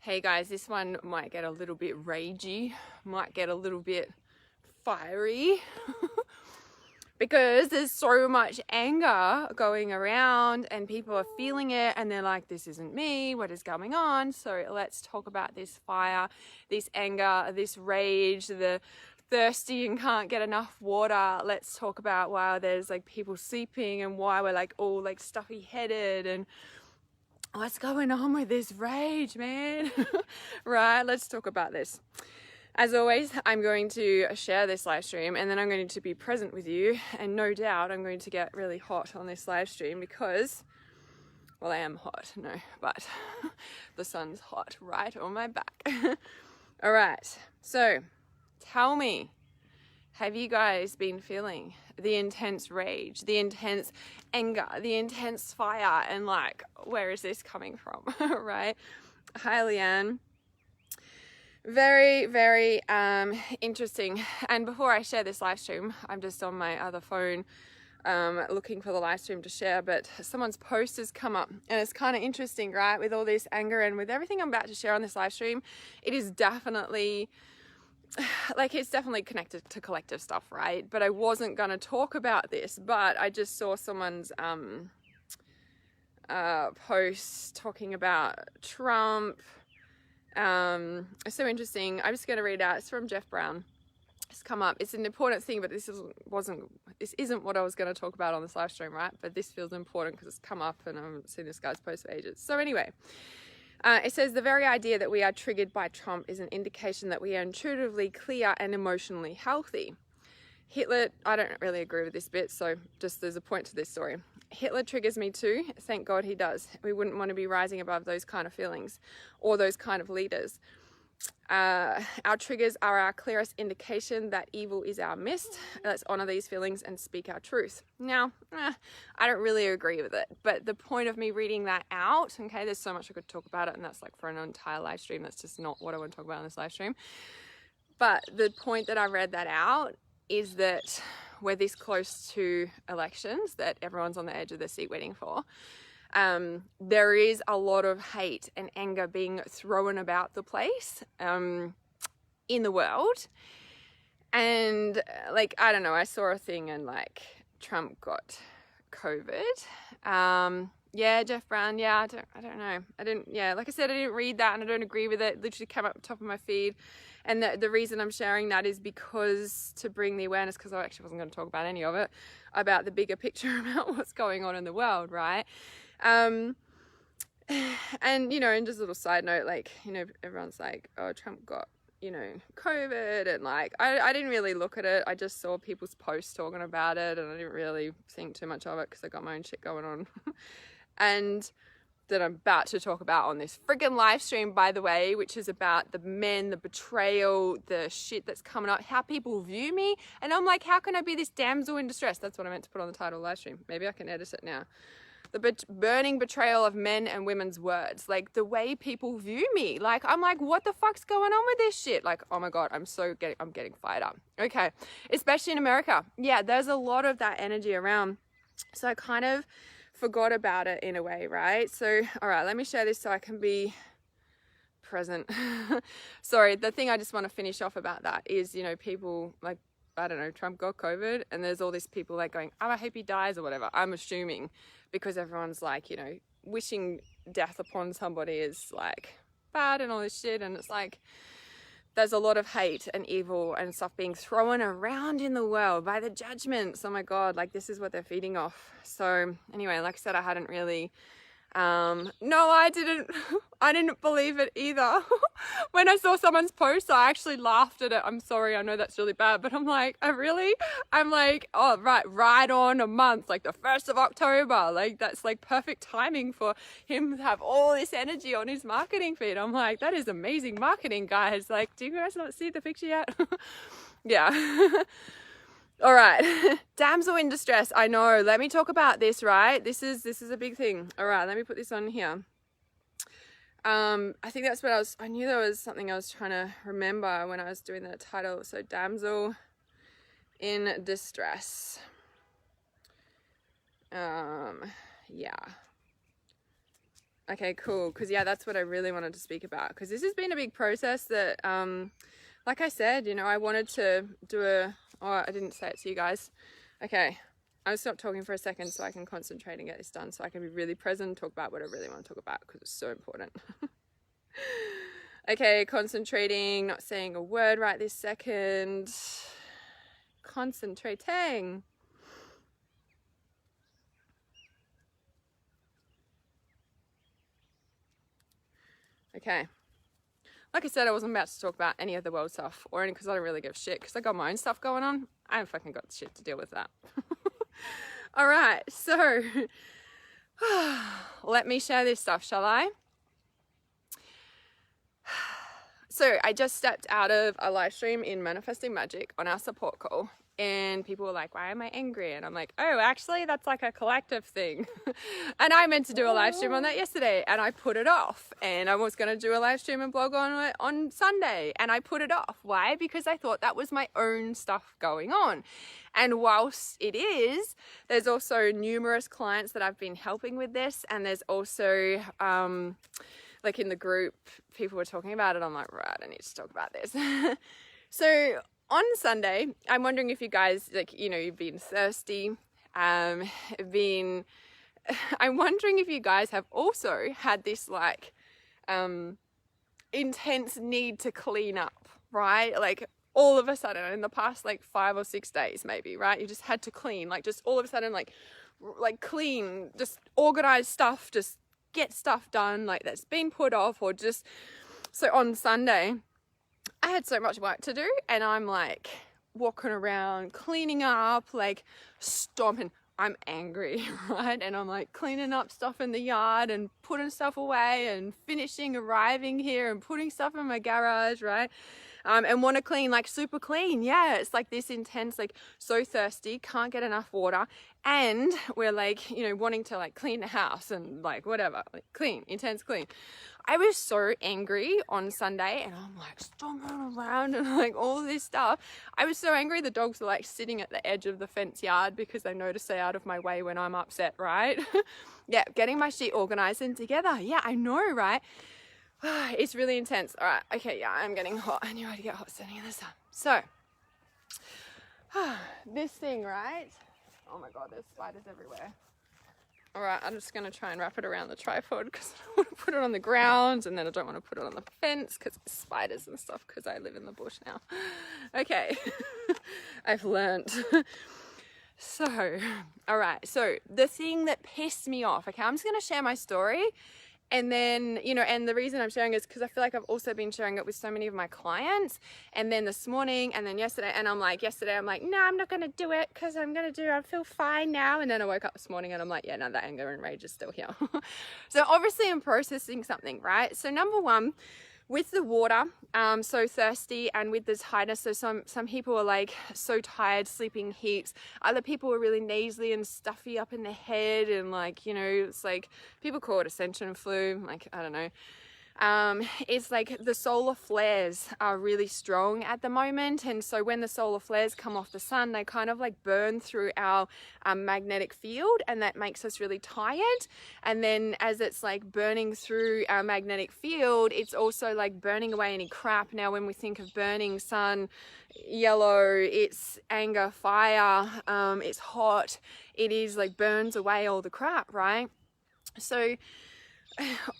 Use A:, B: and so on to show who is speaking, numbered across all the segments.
A: Hey guys, this one might get a little bit ragey, might get a little bit fiery because there's so much anger going around and people are feeling it and they're like, this isn't me, what is going on? So let's talk about this fire, this anger, this rage, the thirsty and can't get enough water. Let's talk about why there's like people sleeping and why we're like all like stuffy headed and what's going on with this rage, man? Right, let's talk about this. As always, I'm going to share this live stream and then I'm going to be present with you, and no doubt I'm going to get really hot on this live stream because, well, I am hot, no, but the sun's hot right on my back. All right, so tell me, have you guys been feeling the intense rage, the intense anger, the intense fire, and like, where is this coming from? Right? Hi, Leanne. Very, very interesting. And before I share this live stream, I'm just on my other phone looking for the live stream to share, but someone's post has come up and it's kind of interesting, right? With all this anger and with everything I'm about to share on this live stream, it is definitely it's definitely connected to collective stuff, right? But I wasn't going to talk about this, but I just saw someone's post talking about Trump. It's so interesting. I'm just going to read out. It's from Jeff Brown. It's come up. It's an important thing, but this isn't what I was going to talk about on this live stream, right? But this feels important because it's come up and I haven't seen this guy's post for ages. So anyway, it says the very idea that we are triggered by Trump is an indication that we are intuitively clear and emotionally healthy. Hitler, I don't really agree with this bit, so just there's a point to this story. Hitler triggers me too. Thank God he does. We wouldn't want to be rising above those kind of feelings or those kind of leaders. Our triggers are our clearest indication that evil is our mist. Let's honor these feelings and speak our truth. Now, I don't really agree with it, but the point of me reading that out, okay, there's so much I could talk about it, and that's like for an entire live stream. That's just not what I want to talk about in this live stream. But the point that I read that out is that we're this close to elections that everyone's on the edge of their seat waiting for. There is a lot of hate and anger being thrown about the place in the world. And like, I don't know, I saw a thing and like Trump got COVID. Yeah, Jeff Brown. Yeah, I don't know. Like I said, I didn't read that and I don't agree with it. It literally came up top of my feed. And the reason I'm sharing that is because to bring the awareness, because I actually wasn't going to talk about any of it, about the bigger picture about what's going on in the world, right? And, you know, and just a little side note, like, you know, everyone's like, oh, Trump got, you know, COVID, and like, I didn't really look at it. I just saw people's posts talking about it, and I didn't really think too much of it because I got my own shit going on. And that I'm about to talk about on this friggin' live stream, by the way, which is about the men, the betrayal, the shit that's coming up, how people view me. And I'm like, how can I be this damsel in distress? That's what I meant to put on the title of the live stream. Maybe I can edit it now. The burning betrayal of men and women's words, like the way people view me. Like, I'm like, what the fuck's going on with this shit? Like, oh my God, I'm getting fired up. Okay. Especially in America. Yeah, there's a lot of that energy around. So I kind of forgot about it in a way, right? So, all right, let me share this so I can be present. Sorry, the thing I just want to finish off about that is, you know, people like, I don't know, Trump got COVID and there's all these people like going, oh, I hope he dies or whatever. I'm assuming because everyone's like, you know, wishing death upon somebody is like bad and all this shit. And it's like, there's a lot of hate and evil and stuff being thrown around in the world by the judgments. Oh my God, like this is what they're feeding off. So anyway, like I said, I hadn't really, no, I didn't believe it either. When I saw someone's post, I actually laughed at it. I'm sorry, I know that's really bad, but I'm like, I'm like, oh, right on a month, like the 1st of October, like that's like perfect timing for him to have all this energy on his marketing feed. I'm like, that is amazing marketing, guys. Like, do you guys not see the picture yet? Yeah. All right. Damsel in distress. I know. Let me talk about this, right? This is a big thing. All right. Let me put this on here. I think that's what I knew there was something I was trying to remember when I was doing the title. So damsel in distress. Yeah. Okay, cool. Because yeah, that's what I really wanted to speak about, because this has been a big process that like I said, you know, I wanted to do I didn't say it to you guys. Okay, I'll stop talking for a second so I can concentrate and get this done, so I can be really present and talk about what I really want to talk about, because it's so important. Okay, concentrating, not saying a word right this second. Concentrating. Okay. Like I said, I wasn't about to talk about any of the world stuff, or any, because I don't really give a shit, because I got my own stuff going on. I haven't fucking got shit to deal with that. All right, so let me share this stuff, shall I? So I just stepped out of a live stream in Manifesting Magic on our support call, and people were like, why am I angry? And I'm like, oh, actually that's like a collective thing. And I meant to do a live stream on that yesterday, and I put it off, and I was going to do a live stream and blog on it on Sunday, and I put it off. Why? Because I thought that was my own stuff going on. And whilst it is, there's also numerous clients that I've been helping with this, and there's also like in the group, people were talking about it. I'm like, right, I need to talk about this. So on Sunday, I'm wondering if you guys, like, you know, you've been thirsty, I'm wondering if you guys have also had this like intense need to clean up, right? Like all of a sudden in the past like 5 or 6 days maybe, right? You just had to clean, like just all of a sudden like clean, just organize stuff, just get stuff done like that's been put off, or just. So on Sunday I had so much work to do, and I'm like walking around cleaning up, like stomping. I'm angry, right? And I'm like cleaning up stuff in the yard and putting stuff away and arriving here and putting stuff in my garage, right? And want to clean, like super clean. Yeah, it's like this intense, like so thirsty, can't get enough water. And we're like, you know, wanting to like clean the house and like whatever, like clean, intense clean. I was so angry on Sunday, and I'm like stomping around and like all this stuff. I was so angry. The dogs were like sitting at the edge of the fence yard because they know to stay out of my way when I'm upset, right? Yeah, getting my shit organized and together. Yeah, I know, right? It's really intense. All right, okay, yeah, I'm getting hot. I knew I'd get hot standing in the sun. So, this thing, right? Oh my God, there's spiders everywhere. All right, I'm just going to try and wrap it around the tripod because I don't want to put it on the ground, and then I don't want to put it on the fence because there's spiders and stuff, because I live in the bush now. Okay, I've learned. So, all right, so the thing that pissed me off, okay, I'm just going to share my story. And then, you know, and the reason I'm sharing is because I feel like I've also been sharing it with so many of my clients. And then this morning, and then yesterday, and I'm like, no, I'm not going to do it because I feel fine now. And then I woke up this morning and I'm like, yeah, no, that anger and rage is still here. So obviously I'm processing something, right? So number one, with the water, so thirsty, and with the tiredness, so some people are like so tired, sleeping heaps. Other people are really nasally and stuffy up in the head, and like, you know, it's like people call it ascension flu, like, I don't know. It's like the solar flares are really strong at the moment, and so when the solar flares come off the sun, they kind of like burn through our magnetic field, and that makes us really tired. And then as it's like burning through our magnetic field, it's also like burning away any crap. Now when we think of burning sun, yellow, it's anger, fire, it's hot, it is like burns away all the crap, right? So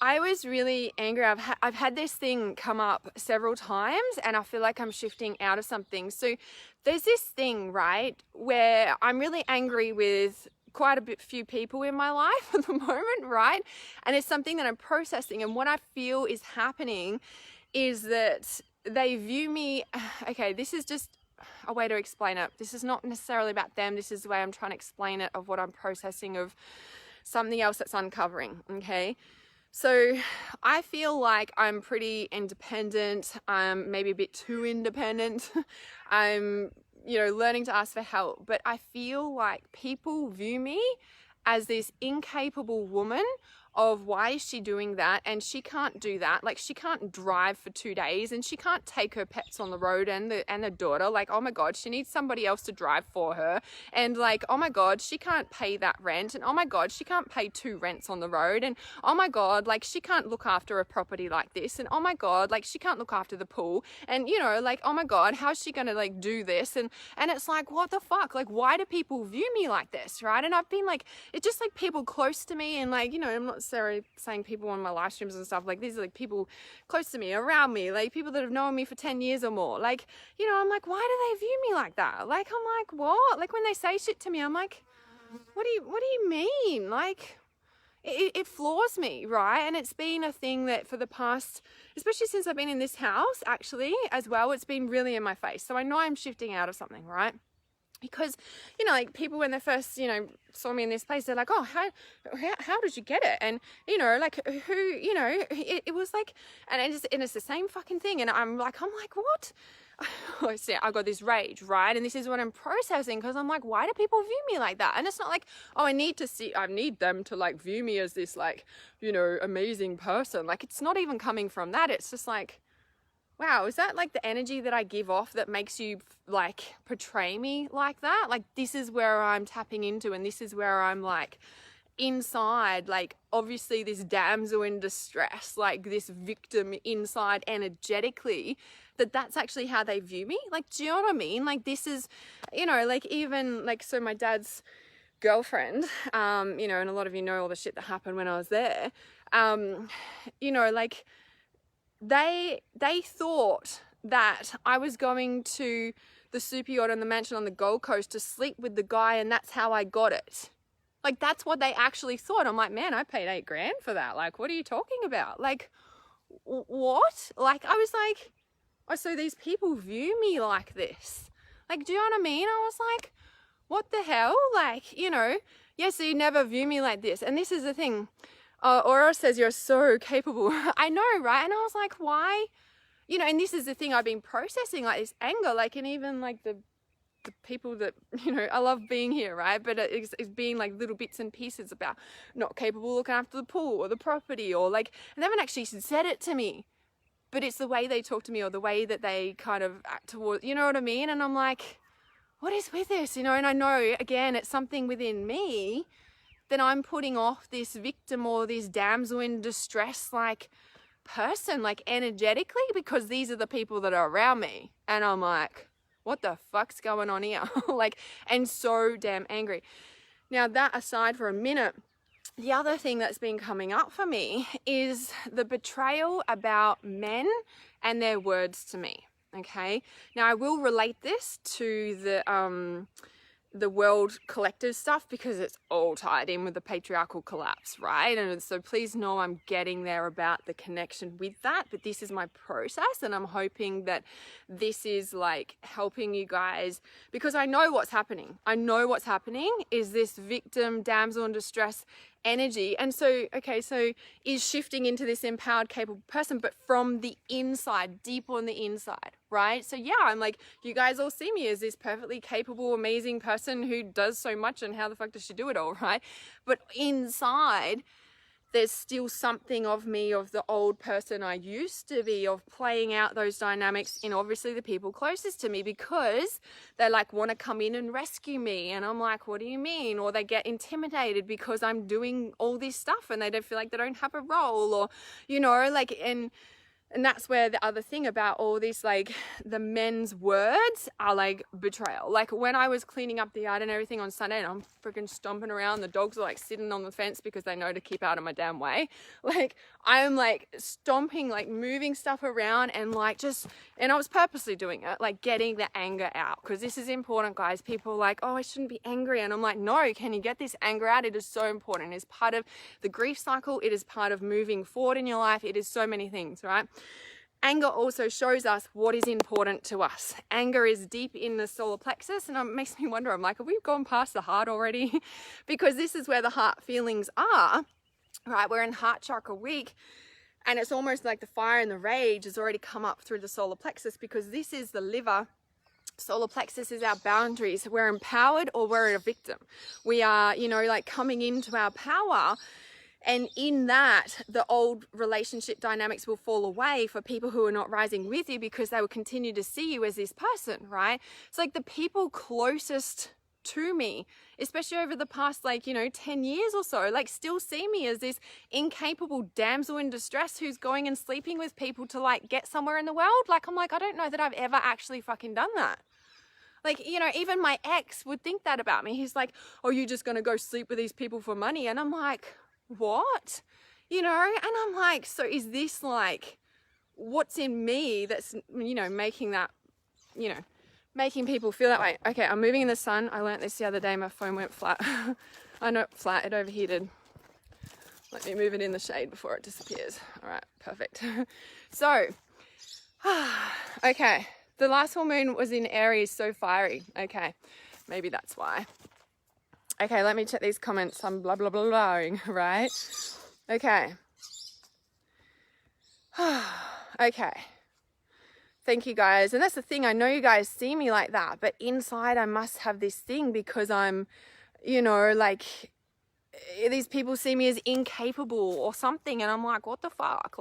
A: I was really angry. I've had this thing come up several times, and I feel like I'm shifting out of something. So there's this thing, right, where I'm really angry with quite a few people in my life at the moment, right? And it's something that I'm processing, and what I feel is happening is that they view me, okay, this is just a way to explain it. This is not necessarily about them. This is the way I'm trying to explain it, of what I'm processing, of something else that's uncovering, okay? So I feel like I'm pretty independent. I'm maybe a bit too independent. I'm, you know, learning to ask for help. But I feel like people view me as this incapable woman of why is she doing that, and she can't do that. Like, she can't drive for 2 days, and she can't take her pets on the road and the daughter. Like, oh my God, she needs somebody else to drive for her. And like, oh my God, she can't pay that rent. And oh my God, she can't pay 2 rents on the road. And oh my God, like, she can't look after a property like this. And oh my God, like, she can't look after the pool. And you know, like, oh my God, how's she gonna like do this? And it's like, what the fuck? Like, why do people view me like this, right? And I've been like, it's just like people close to me, and like, you know, I'm not necessarily saying people on my live streams and stuff, like these are like people close to me, around me, like people that have known me for 10 years or more. Like, you know, I'm like, why do they view me like that? Like, I'm like, what? Like, when they say shit to me, I'm like, what do you mean? Like, it floors me, right? And it's been a thing that for the past, especially since I've been in this house, actually, as well, it's been really in my face. So I know I'm shifting out of something, right? Because, you know, like people when they first, you know, saw me in this place, they're like, oh, how did you get it? And, you know, like who, you know, it was like, and it's the same fucking thing. And I'm like, what? I see, I got this rage, right? And this is what I'm processing, because I'm like, why do people view me like that? And it's not like, oh, I need them to like view me as this like, you know, amazing person. Like, it's not even coming from that. It's just like, wow, is that like the energy that I give off that makes you like portray me like that? Like, this is where I'm tapping into, and this is where I'm like inside, like obviously this damsel in distress, like this victim inside energetically, that's actually how they view me. Like, do you know what I mean? Like, this is, you know, like even like, so my dad's girlfriend, you know, and a lot of you know all the shit that happened when I was there, you know, like they thought that I was going to the super yacht and the mansion on the Gold Coast to sleep with the guy, and that's how I got it. Like, that's what they actually thought. I'm like, man, I paid $8,000 for that. Like, what are you talking about? Like, what? Like, I was like, oh, so these people view me like this. Like, do you know what I mean? I was like, what the hell? Like, you know, yes, so you never view me like this. And this is the thing. Aura says you're so capable. I know, right? And I was like, why? You know, and this is the thing I've been processing, like this anger, like, and even like the people that, you know, I love being here, right? But it's being like little bits and pieces about not capable looking after the pool or the property, or like, and they haven't actually said it to me, but it's the way they talk to me or the way that they kind of act towards, you know what I mean? And I'm like, what is with this, you know? And I know, again, it's something within me that I'm putting off this victim or this damsel in distress like person, like energetically, because these are the people that are around me. And I'm like, what the fuck's going on here? Like, and so damn angry. Now, that aside for a minute, the other thing that's been coming up for me is the betrayal about men and their words to me. Okay. Now, I will relate this to the world collective stuff, because it's all tied in with the patriarchal collapse, right? And so please know I'm getting there about the connection with that, but this is my process, and I'm hoping that this is like helping you guys, because I know what's happening. I know what's happening is this victim, damsel in distress energy. And so, okay, so is shifting into this empowered, capable person, but from the inside, deep on the inside, right? So yeah, I'm like, you guys all see me as this perfectly capable, amazing person who does so much, and how the fuck does she do it all, right? But inside, there's still something of me, of the old person I used to be, of playing out those dynamics in obviously the people closest to me, because they like want to come in and rescue me. And I'm like, what do you mean? Or they get intimidated because I'm doing all this stuff and they don't feel like they don't have a role, or, you know, like, and that's where the other thing about all this, like the men's words are like betrayal. Like when I was cleaning up the yard and everything on Sunday, and I'm freaking stomping around, the dogs are like sitting on the fence because they know to keep out of my damn way. Like I'm like stomping, like moving stuff around, and like just, and I was purposely doing it, like getting the anger out, because this is important, guys. People are like, oh, I shouldn't be angry. And I'm like, no, can you get this anger out? It is so important. It is part of the grief cycle. It is part of moving forward in your life. It is so many things, right? Anger also shows us what is important to us. Anger is deep in the solar plexus, and it makes me wonder, I'm like, have we gone past the heart already? Because this is where the heart feelings are, right? We're in heart chakra week, and it's almost like the fire and the rage has already come up through the solar plexus, because this is the liver. Solar plexus is our boundaries. We're empowered or we're a victim. We are, you know, like coming into our power. And in that, the old relationship dynamics will fall away for people who are not rising with you, because they will continue to see you as this person, right? It's like the people closest to me, especially over the past 10 years or so, still see me as this incapable damsel in distress who's going and sleeping with people to get somewhere in the world. I'm I don't know that I've ever actually fucking done that. Even my ex would think that about me. He's like, oh, you're just gonna go sleep with these people for money? And I'm like, what? And I'm like, so is this what's in me that's making that, making people feel that way? Okay, I'm moving in the sun. I learnt this the other day. My phone went flat. I know, flat, it overheated. Let me move it in the shade before it disappears. All right, perfect. So, okay, the last full moon was in Aries, so fiery. Okay, maybe that's why. Okay, let me check these comments. I'm blah, blah, blah, blahing, right? Okay. Okay. Thank you, guys. And that's the thing. I know you guys see me like that, but inside I must have this thing, because I'm, these people see me as incapable or something. And I'm like, what the fuck?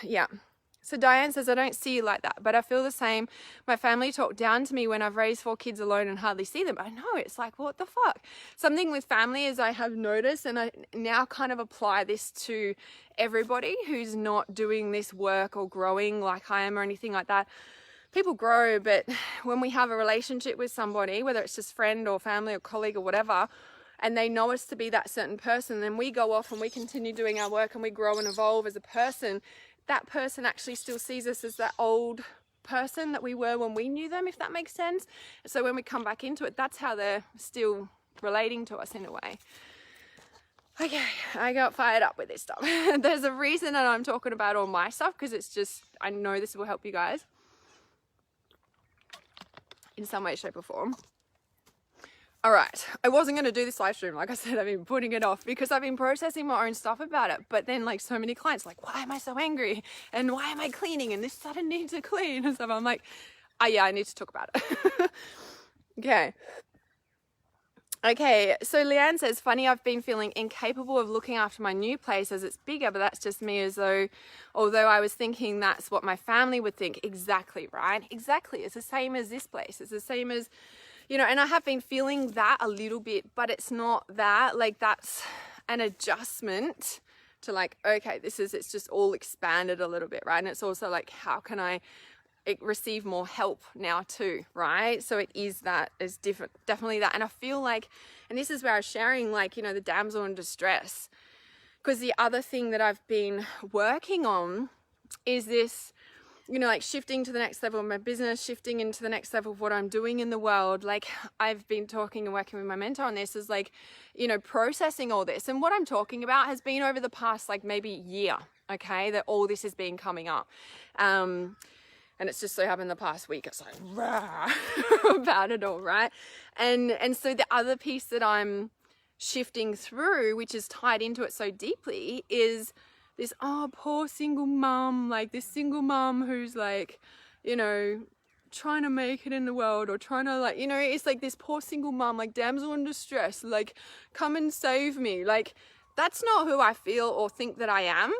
A: Yeah. So Diane says, I don't see you like that, but I feel the same. My family talk down to me when I've raised 4 kids alone and hardly see them. I know, it's like, what the fuck? Something with family is I have noticed, and I now kind of apply this to everybody who's not doing this work or growing like I am or anything like that. People grow, but when we have a relationship with somebody, whether it's just friend or family or colleague or whatever, and they know us to be that certain person, then we go off and we continue doing our work and we grow and evolve as a person. That person actually still sees us as that old person that we were when we knew them, if that makes sense. So when we come back into it, that's how they're still relating to us in a way. Okay, I got fired up with this stuff. There's a reason that I'm talking about all my stuff, because it's just, I know this will help you guys in some way, shape or form. All right, I wasn't going to do this live stream. Like I said, I've been putting it off because I've been processing my own stuff about it. But then so many clients why am I so angry? And why am I cleaning? And this sudden need to clean and stuff. I'm like, oh yeah, I need to talk about it. Okay, so Leanne says, funny, I've been feeling incapable of looking after my new place as it's bigger, but that's just me, although I was thinking that's what my family would think. Exactly, right? Exactly. It's the same as this place. It's the same as, and I have been feeling that a little bit, but it's not that. That's an adjustment to okay, it's just all expanded a little bit, right? And it's also how can I receive more help now too, right? So it is that, it's different, definitely that. And I feel and this is where I was sharing the damsel in distress, because the other thing that I've been working on is this, shifting to the next level of my business, shifting into the next level of what I'm doing in the world. I've been talking and working with my mentor on this, is processing all this. And what I'm talking about has been over the past maybe year, okay, that all this has been coming up. And it's just so happened the past week, it's rah, about it all, right? And so the other piece that I'm shifting through, which is tied into it so deeply, is this, poor single mum, this single mum who's trying to make it in the world, or trying to it's this poor single mum, damsel in distress, come and save me. That's not who I feel or think that I am,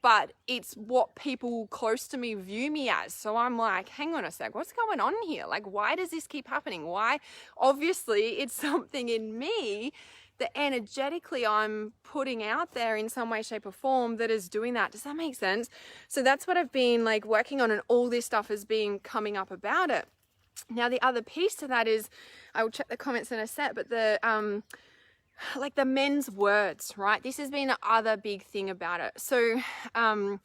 A: but it's what people close to me view me as. So I'm hang on a sec, what's going on here? Why does this keep happening? Why? Obviously it's something in me that energetically I'm putting out there in some way, shape or form that is doing that. Does that make sense? So that's what I've been working on, and all this stuff has been coming up about it. Now the other piece to that is, I will check the comments in a sec, but the the men's words, right? This has been the other big thing about it. So I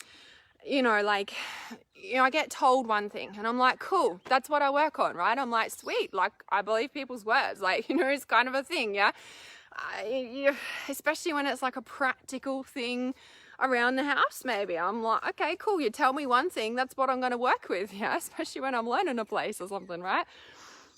A: get told one thing and I'm cool, that's what I work on, right? I'm sweet, I believe people's words, it's kind of a thing, yeah? Especially when it's a practical thing around the house, maybe. I'm okay, cool, you tell me one thing, that's what I'm going to work with, yeah? Especially when I'm learning a place or something, right?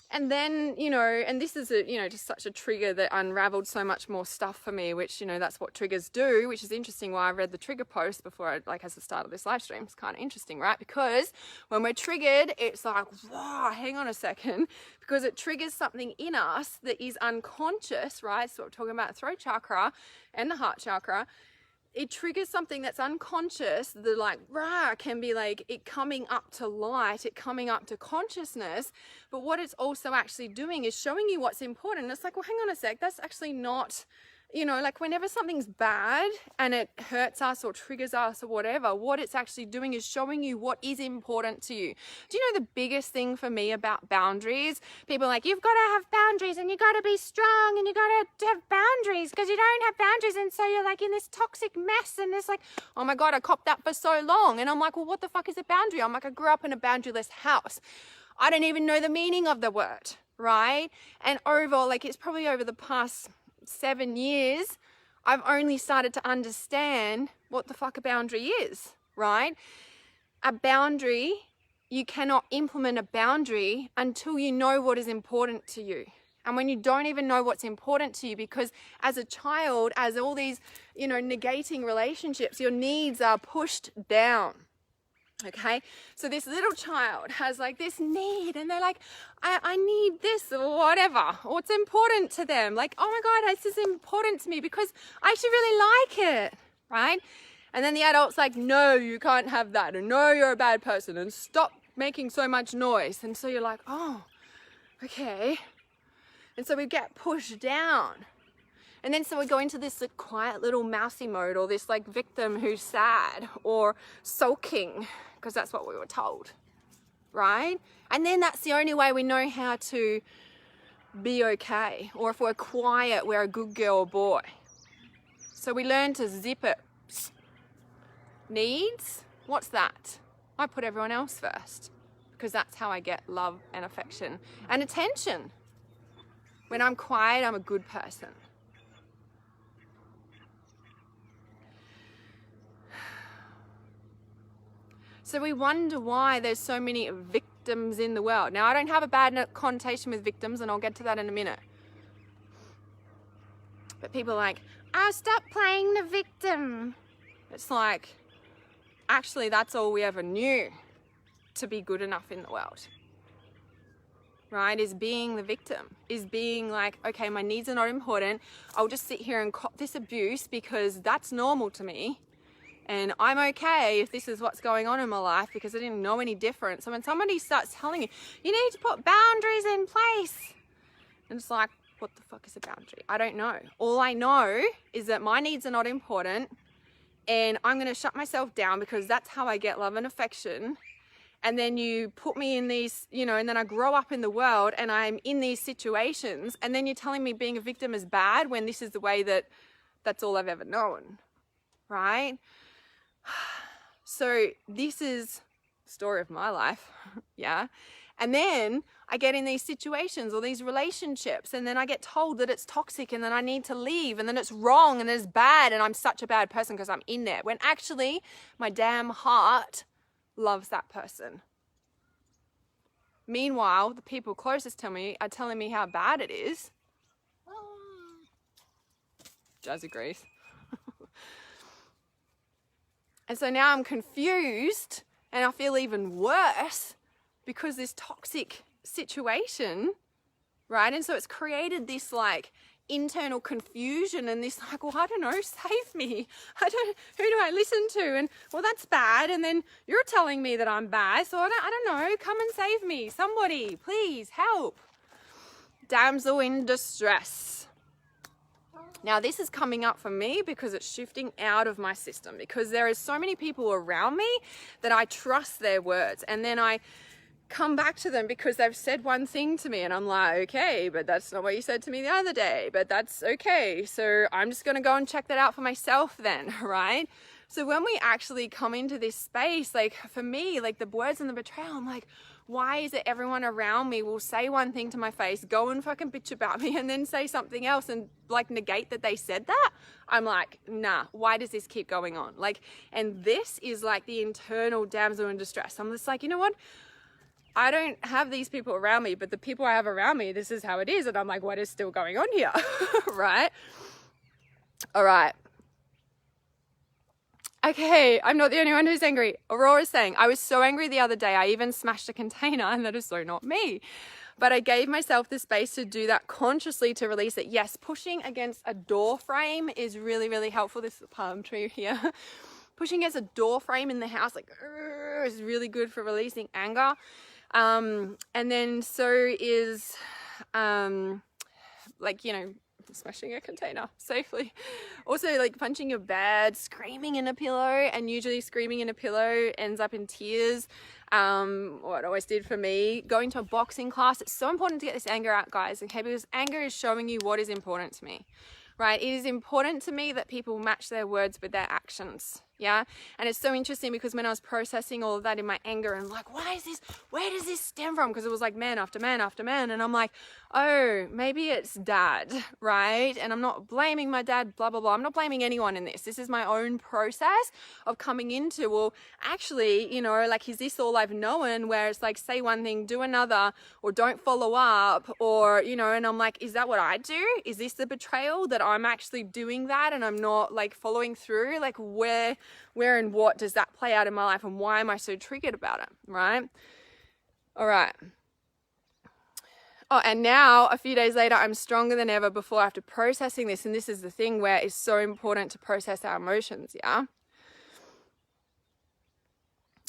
A: And then, you know, and this is a, you know, just such a trigger that unraveled so much more stuff for me, which, you know, that's what triggers do, which is interesting why I read the trigger post before I, like, as the start of this live stream. It's kind of interesting, right? Because when we're triggered, it's like, wow, hang on a second, because it triggers something in us that is unconscious, right? So we're talking about the throat chakra and the heart chakra. It triggers something that's unconscious. The like rah can be like it coming up to light, it coming up to consciousness. But what it's also actually doing is showing you what's important. It's like, well, hang on a sec, that's actually not, you know, like whenever something's bad and it hurts us or triggers us or whatever, what it's actually doing is showing you what is important to you. Do you know the biggest thing for me about boundaries? People are like, you've got to have boundaries and you got to be strong and you got to have boundaries because you don't have boundaries. And so you're like in this toxic mess and it's like, oh my God, I copped that for so long. And I'm like, well, what the fuck is a boundary? I'm like, I grew up in a boundaryless house. I don't even know the meaning of the word, right? And overall, like it's probably over the past 7 years, I've only started to understand what the fuck a boundary is, right? A boundary, you cannot implement a boundary until you know what is important to you. And when you don't even know what's important to you, because as a child, as all these, you know, negating relationships, your needs are pushed down. Okay, so this little child has like this need and they're like, I need this or whatever, or it's important to them. Like, oh my God, this is important to me because I actually really like it, right? And then the adult's like, no, you can't have that. And no, you're a bad person and stop making so much noise. And so you're like, oh, okay. And so we get pushed down. And then so we go into this like, quiet little mousy mode or this like victim who's sad or sulking because that's what we were told, right? And then that's the only way we know how to be okay. Or if we're quiet, we're a good girl or boy. So we learn to zip it. Needs? What's that? I put everyone else first because that's how I get love and affection and attention. When I'm quiet, I'm a good person. So we wonder why there's so many victims in the world. Now, I don't have a bad connotation with victims, and I'll get to that in a minute. But people are like, oh, stop playing the victim. It's like, actually, that's all we ever knew to be good enough in the world. Right? Is being the victim. Is being like, okay, my needs are not important. I'll just sit here and cop this abuse because that's normal to me. And I'm okay if this is what's going on in my life because I didn't know any different. So when somebody starts telling you, you need to put boundaries in place. And it's like, what the fuck is a boundary? I don't know. All I know is that my needs are not important and I'm going to shut myself down because that's how I get love and affection. And then you put me in these, you know, and then I grow up in the world and I'm in these situations and then you're telling me being a victim is bad when this is the way that's all I've ever known, right? So this is the story of my life, yeah? And then I get in these situations or these relationships and then I get told that it's toxic and then I need to leave and then it's wrong and it's bad and I'm such a bad person because I'm in there. When actually my damn heart loves that person. Meanwhile, the people closest to me are telling me how bad it is. Jazz agrees. And so now I'm confused and I feel even worse because this toxic situation, right? And so it's created this like internal confusion and this like, well, I don't know, save me. Who do I listen to? And well, that's bad. And then you're telling me that I'm bad. So I don't know, come and save me. Somebody, please help. Damsel in distress. Now this is coming up for me because it's shifting out of my system because there is so many people around me that I trust their words and then I come back to them because they've said one thing to me and I'm like, okay, but that's not what you said to me the other day, but that's okay. So I'm just going to go and check that out for myself then, right? So when we actually come into this space, like for me, like the words and the betrayal, I'm like, why is it everyone around me will say one thing to my face, go and fucking bitch about me and then say something else and like negate that they said that? I'm like, nah, why does this keep going on? Like, and this is like the internal damsel in distress. I'm just like, you know what? I don't have these people around me, but the people I have around me, this is how it is. And I'm like, what is still going on here? Right? All right. Okay, I'm not the only one who's angry. Aurora's saying, I was so angry the other day, I even smashed a container, and that is so not me. But I gave myself the space to do that consciously to release it. Yes, pushing against a door frame is really, really helpful. This palm tree here. Pushing against a door frame in the house, like, is really good for releasing anger. And then so is, like, you know, smashing a container safely. Also, like punching your bed, screaming in a pillow, and usually screaming in a pillow ends up in tears. What it always did for me. Going to a boxing class. It's so important to get this anger out, guys, okay? Because anger is showing you what is important to me, right? It is important to me that people match their words with their actions. Yeah. And it's so interesting because when I was processing all of that in my anger and like, why is this, where does this stem from? Because it was like man after man after man. And I'm like, oh, maybe it's dad, right? And I'm not blaming my dad, blah, blah, blah. I'm not blaming anyone in this. This is my own process of coming into, well, actually, you know, like, is this all I've known? Where it's like, say one thing, do another, or don't follow up, or, you know, and I'm like, is that what I do? Is this the betrayal that I'm actually doing that and I'm not like following through? Like, where and what does that play out in my life, and why am I so triggered about it, right? All right. Oh, and now a few days later, I'm stronger than ever before after processing this. And this is the thing where it's so important to process our emotions, yeah?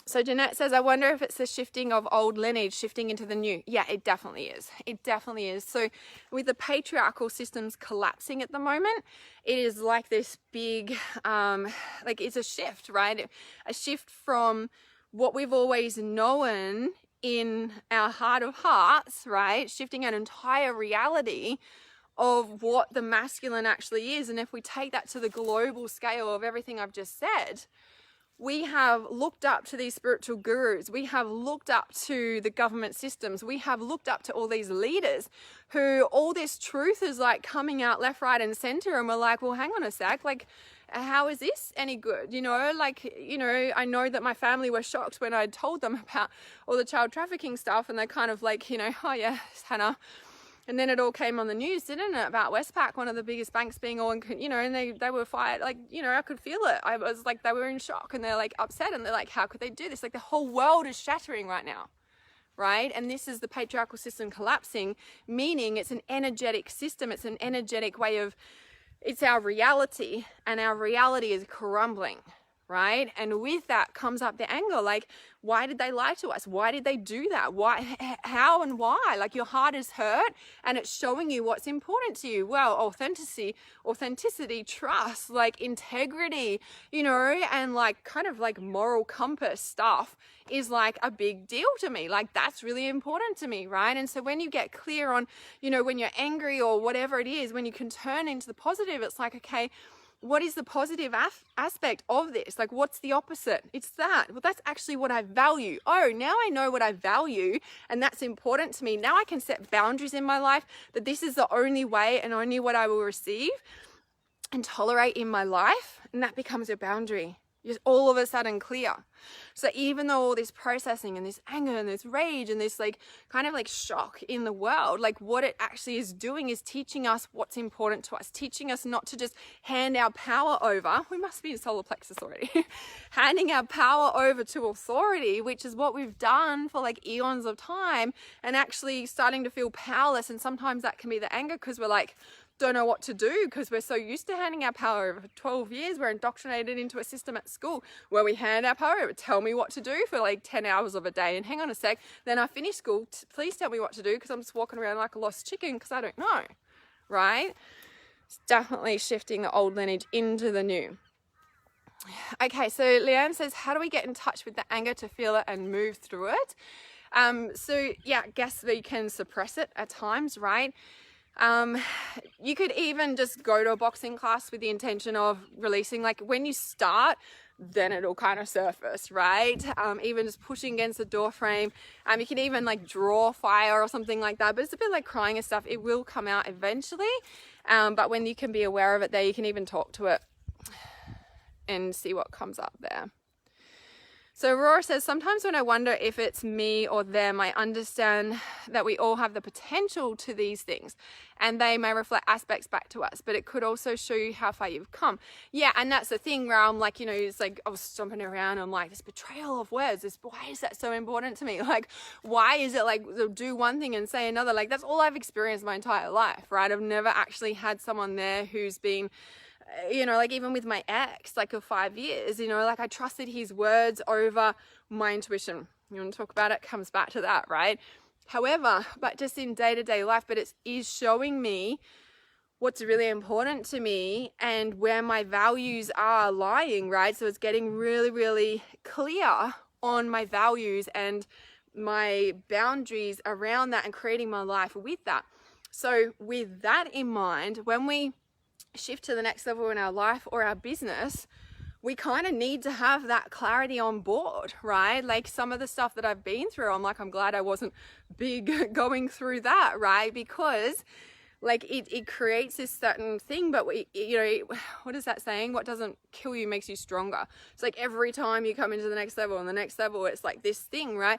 A: So Jeanette says, I wonder if it's the shifting of old lineage shifting into the new. Yeah, it definitely is. It definitely is. So with the patriarchal systems collapsing at the moment, it is like this big, like it's a shift, right? A shift from what we've always known in our heart of hearts, right? Shifting an entire reality of what the masculine actually is. And if we take that to the global scale of everything I've just said, we have looked up to these spiritual gurus. We have looked up to the government systems. We have looked up to all these leaders who all this truth is like coming out left, right, and center. And we're like, well, hang on a sec. Like, how is this any good? You know, like, you know, I know that my family were shocked when I told them about all the child trafficking stuff. And they're kind of like, you know, oh yeah, Hannah. And then it all came on the news, didn't it? About Westpac, one of the biggest banks being all, you know, and they were fired. Like, you know, I could feel it. I was like, they were in shock and they're like upset and they're like, how could they do this? Like the whole world is shattering right now, right? And this is the patriarchal system collapsing, meaning it's an energetic system. It's an energetic way of, it's our reality, and our reality is crumbling, right? And with that comes up the anger, like, why did they lie to us? Why did they do that? Why, how and why? Like, your heart is hurt and it's showing you what's important to you. Well, authenticity, trust, like integrity, you know, and like kind of like moral compass stuff is like a big deal to me. Like, that's really important to me, right? And so when you get clear on, you know, when you're angry or whatever it is, when you can turn into the positive, it's like, okay, what is the positive aspect of this? Like, what's the opposite? It's that. Well, that's actually what I value. Oh, now I know what I value and that's important to me. Now I can set boundaries in my life that this is the only way and only what I will receive and tolerate in my life. And that becomes your boundary. You're all of a sudden clear. So even though all this processing and this anger and this rage and this like kind of like shock in the world, like what it actually is doing is teaching us what's important to us, teaching us not to just hand our power over. We must be in solar plexus already. Handing our power over to authority, which is what we've done for like eons of time, and actually starting to feel powerless. And sometimes that can be the anger because we're like, don't know what to do because we're so used to handing our power over. For 12 years, we're indoctrinated into a system at school where we hand our power over. Tell me what to do for like 10 hours of a day. And hang on a sec, then I finish school. Please tell me what to do because I'm just walking around like a lost chicken because I don't know, right? It's definitely shifting the old lineage into the new. Okay, so Leanne says, how do we get in touch with the anger to feel it and move through it? So yeah, I guess we can suppress it at times, right? You could even just go to a boxing class with the intention of releasing, like when you start, then it'll kind of surface, right? Even just pushing against the door frame. You can even like draw fire or something like that, but it's a bit like crying and stuff. It will come out eventually. But when you can be aware of it there, you can even talk to it and see what comes up there. So Aurora says, sometimes when I wonder if it's me or them, I understand that we all have the potential to these things and they may reflect aspects back to us, but it could also show you how far you've come. Yeah, and that's the thing where I'm like, it's like I was stomping around, I'm like, this betrayal of words, why is that so important to me? Like, why is it like they'll do one thing and say another? Like, that's all I've experienced my entire life, right? I've never actually had someone there who's been, like even with my ex, like of 5 years, like I trusted his words over my intuition. You want to talk about it? Comes back to that, right? However, but just in day-to-day life, but it is showing me what's really important to me and where my values are lying, right? So it's getting really, really clear on my values and my boundaries around that and creating my life with that. So with that in mind, when we shift to the next level in our life or our business, we kind of need to have that clarity on board, right? Like some of the stuff that I've been through, I'm like, I'm glad I wasn't big going through that, right? Because like it creates this certain thing, but what is that saying? What doesn't kill you makes you stronger. It's like every time you come into the next level and the next level, it's like this thing, right?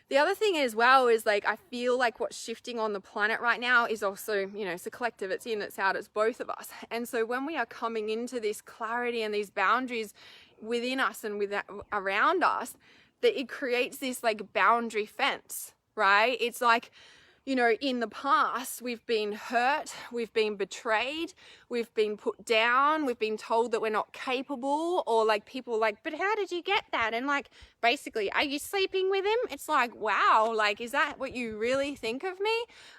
A: The other thing as well is like, I feel like what's shifting on the planet right now is also, it's a collective, it's in, it's out, it's both of us. And so when we are coming into this clarity and these boundaries within us and around us, that it creates this like boundary fence, right? It's like, in the past, we've been hurt, we've been betrayed, we've been put down, we've been told that we're not capable, or like people like, but how did you get that? And like, basically, are you sleeping with him? It's like, wow, like, is that what you really think of me?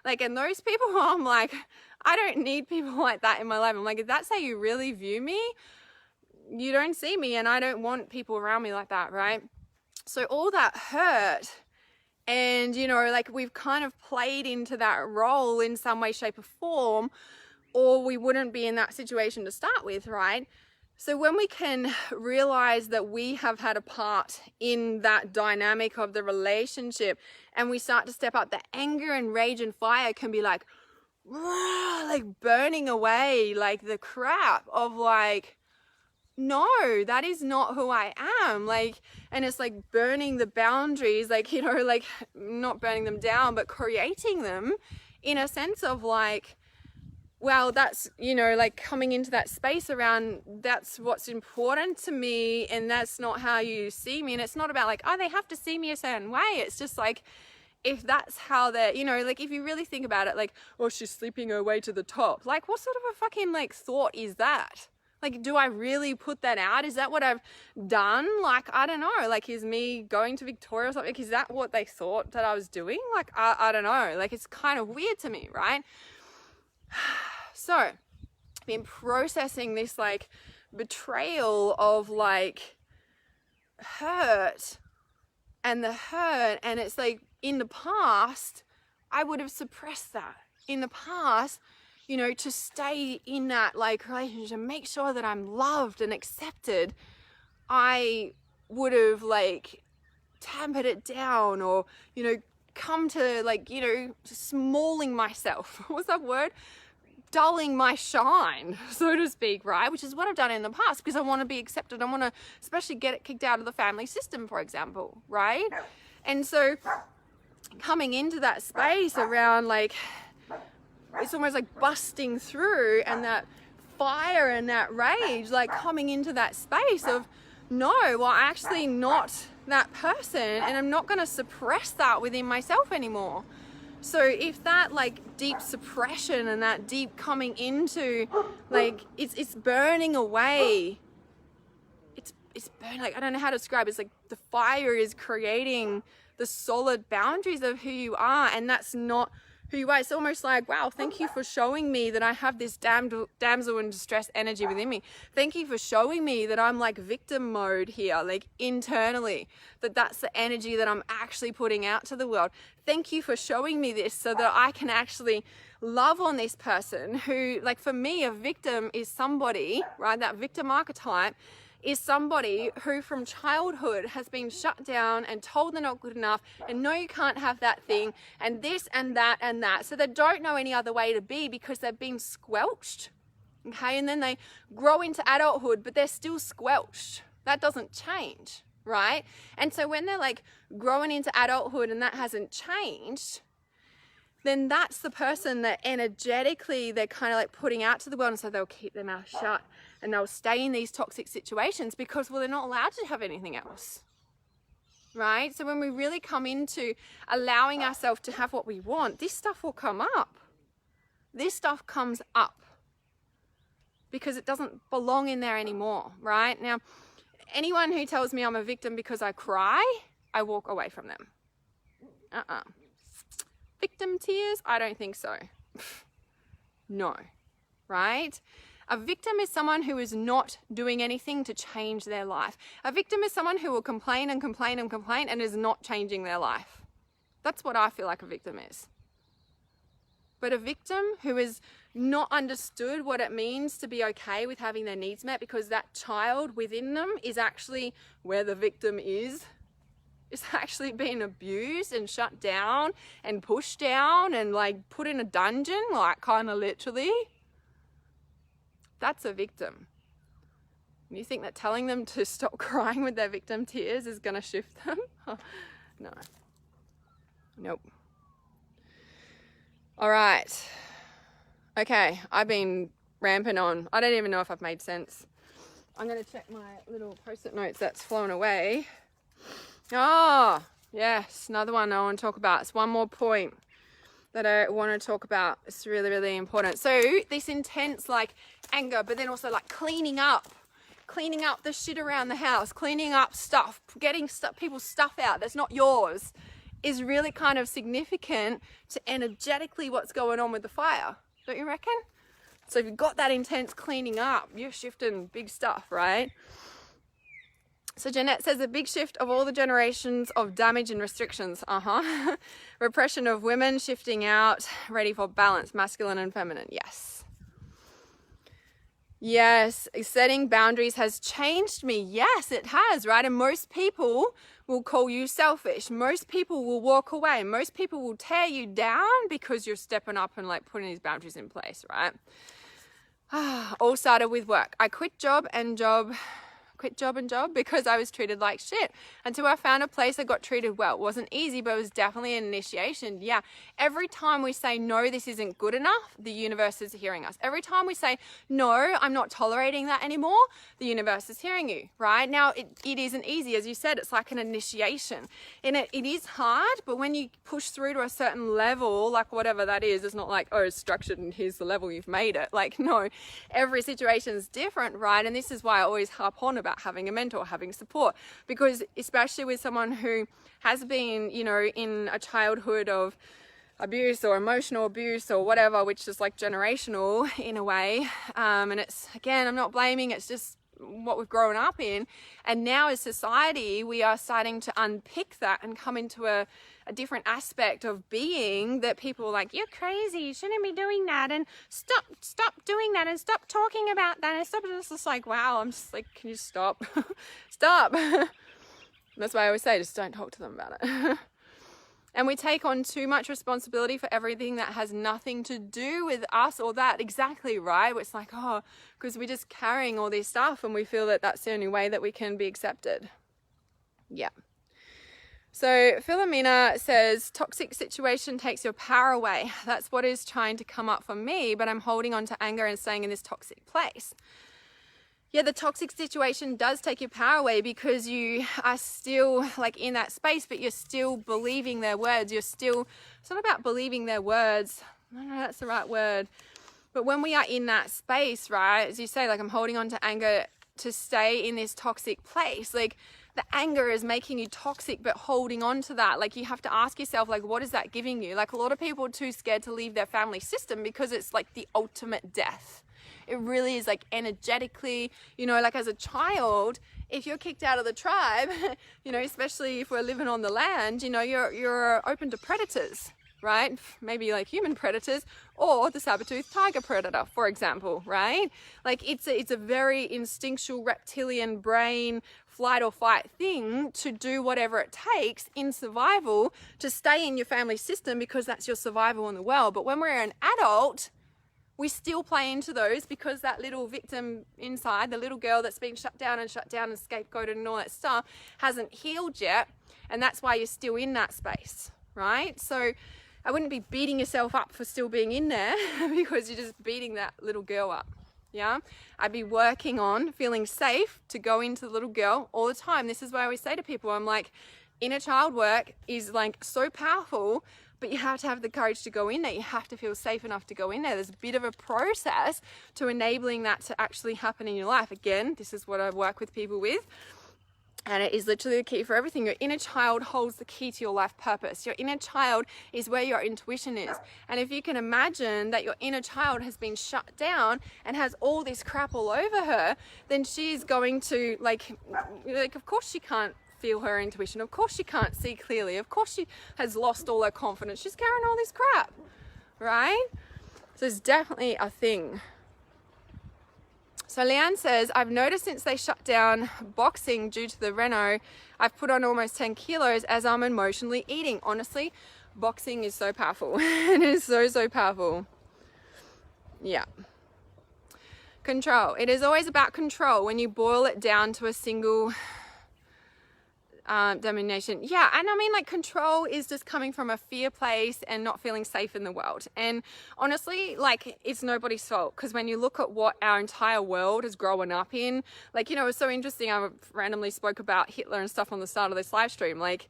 A: Like, and those people, I'm like, I don't need people like that in my life. I'm like, if that's how you really view me, you don't see me, and I don't want people around me like that, right? So all that hurt, and, like we've kind of played into that role in some way, shape or form, or we wouldn't be in that situation to start with, right? So when we can realize that we have had a part in that dynamic of the relationship and we start to step up, the anger and rage and fire can be like burning away like the crap of like, no, that is not who I am. Like, and it's like burning the boundaries, like, like not burning them down, but creating them in a sense of like, well, that's, like coming into that space around, that's what's important to me. And that's not how you see me. And it's not about like, oh, they have to see me a certain way. It's just like, if that's how they're, like if you really think about it, like, oh, she's sleeping her way to the top. Like, what sort of a fucking like thought is that? Like, do I really put that out? Is that what I've done? Like, I don't know. Like, is me going to Victoria or something? Is that what they thought that I was doing? Like, I don't know. Like, it's kind of weird to me, right? So, I've been processing this, like, betrayal of, like, hurt. And the hurt. And it's like, in the past, I would have suppressed that. In the past, to stay in that like relationship, make sure that I'm loved and accepted, I would have like tampered it down or, come to like, smalling myself. What's that word? Dulling my shine, so to speak, right? Which is what I've done in the past because I want to be accepted. I want to especially get it kicked out of the family system, for example, right? And so coming into that space around like, it's almost like busting through and that fire and that rage, like coming into that space of, no, well, I'm actually not that person and I'm not going to suppress that within myself anymore. So if that like deep suppression and that deep coming into like, it's burning away. It's burning, like, I don't know how to describe it. It's like the fire is creating the solid boundaries of who you are, and that's not who you are. It's almost like, wow, thank you for showing me that I have this damsel in distress energy within me. Thank you for showing me that I'm like victim mode here, like internally, that's the energy that I'm actually putting out to the world. Thank you for showing me this so that I can actually love on this person who, like for me, a victim is somebody, right? That victim archetype is somebody who from childhood has been shut down and told they're not good enough and no, you can't have that thing and this and that and that. So they don't know any other way to be because they've been squelched. Okay, and then they grow into adulthood, but they're still squelched. That doesn't change, right? And so when they're like growing into adulthood and that hasn't changed, then that's the person that energetically they're kind of like putting out to the world, and so they'll keep their mouth shut and they'll stay in these toxic situations because, well, they're not allowed to have anything else, right? So when we really come into allowing ourselves to have what we want, this stuff will come up. This stuff comes up because it doesn't belong in there anymore, right? Now, anyone who tells me I'm a victim because I cry, I walk away from them. Victim tears? I don't think so. No, right? A victim is someone who is not doing anything to change their life. A victim is someone who will complain and complain and complain and is not changing their life. That's what I feel like a victim is. But a victim who has not understood what it means to be okay with having their needs met, because that child within them is actually where the victim is actually being abused and shut down and pushed down and like put in a dungeon, like kind of literally. That's a victim. And you think that telling them to stop crying with their victim tears is going to shift them? No. Nope. All right. Okay, I've been ramping on. I don't even know if I've made sense. I'm going to check my little post-it notes that's flown away. Oh, yes, another one I want to talk about. It's one more point that I want to talk about. It's really, really important. So this intense like anger, but then also like cleaning up the shit around the house, cleaning up stuff, getting people's stuff out that's not yours, is really kind of significant to energetically what's going on with the fire. Don't you reckon? So if you've got that intense cleaning up, you're shifting big stuff, right? So Jeanette says a big shift of all the generations of damage and restrictions. Repression of women shifting out, ready for balance, masculine and feminine. Yes. Yes, setting boundaries has changed me. Yes, it has, right? And most people will call you selfish. Most people will walk away. Most people will tear you down because you're stepping up and like putting these boundaries in place, right? All started with work. I quit job and job because I was treated like shit until I found a place that got treated well. It wasn't easy, but it was definitely an initiation. Yeah, every time we say, no, this isn't good enough, the universe is hearing us. Every time we say, no, I'm not tolerating that anymore, the universe is hearing you, right? Now, it isn't easy. As you said, it's like an initiation. And it is hard, but when you push through to a certain level, like whatever that is, it's not like, oh, it's structured and here's the level you've made it. Like, no, every situation is different, right? And this is why I always harp on about having a mentor, having support, because especially with someone who has been, you know, in a childhood of abuse or emotional abuse or whatever, which is like generational in a way. And it's, again, I'm not blaming, it's just what we've grown up in. And now as society, we are starting to unpick that and come into a different aspect of being that people are like, you're crazy, you shouldn't be doing that, and stop doing that, and stop talking about that, and stop. And it's just like, wow, I'm just like, can you stop? Stop. That's why I always say, just don't talk to them about it. And we take on too much responsibility for everything that has nothing to do with us or that. Exactly, right? It's like, oh, because we're just carrying all this stuff and we feel that that's the only way that we can be accepted. Yeah. So Philomena says, toxic situation takes your power away. That's what is trying to come up for me, but I'm holding on to anger and staying in this toxic place. Yeah, the toxic situation does take your power away because you are still like in that space, but you're still believing their words. It's not about believing their words. I don't know if that's the right word. But when we are in that space, right, as you say, like I'm holding on to anger to stay in this toxic place, like the anger is making you toxic, but holding on to that, like you have to ask yourself, like, what is that giving you? Like a lot of people are too scared to leave their family system because it's like the ultimate death. It really is, like energetically, you know, like as a child, if you're kicked out of the tribe, you know, especially if we're living on the land, you know, you're open to predators, right? Maybe like human predators or the saber-toothed tiger predator, for example, right? Like it's a very instinctual reptilian brain flight or fight thing to do whatever it takes in survival to stay in your family system because that's your survival in the world. But when we're an adult, we still play into those because that little victim inside, the little girl that's been shut down and scapegoated and all that stuff, hasn't healed yet. And that's why you're still in that space, right? So I wouldn't be beating yourself up for still being in there because you're just beating that little girl up. Yeah, I'd be working on feeling safe to go into the little girl all the time. This is why I always say to people, I'm like, inner child work is like so powerful, but you have to have the courage to go in there. You have to feel safe enough to go in there. There's a bit of a process to enabling that to actually happen in your life. Again, this is what I work with people with. And it is literally the key for everything. Your inner child holds the key to your life purpose. Your inner child is where your intuition is. And if you can imagine that your inner child has been shut down and has all this crap all over her, then she's going to like of course she can't feel her intuition. Of course she can't see clearly. Of course she has lost all her confidence. She's carrying all this crap, right? So it's definitely a thing. So Leanne says, I've noticed since they shut down boxing due to the reno, I've put on almost 10 kilos as I'm emotionally eating. Honestly, boxing is so powerful. It is so, so powerful. Yeah. Control. It is always about control when you boil it down to a single domination. Yeah, and I mean, like, control is just coming from a fear place and not feeling safe in the world. And honestly, like, it's nobody's fault, because when you look at what our entire world has grown up in, like, you know, it's so interesting. I randomly spoke about Hitler and stuff on the start of this live stream. Like,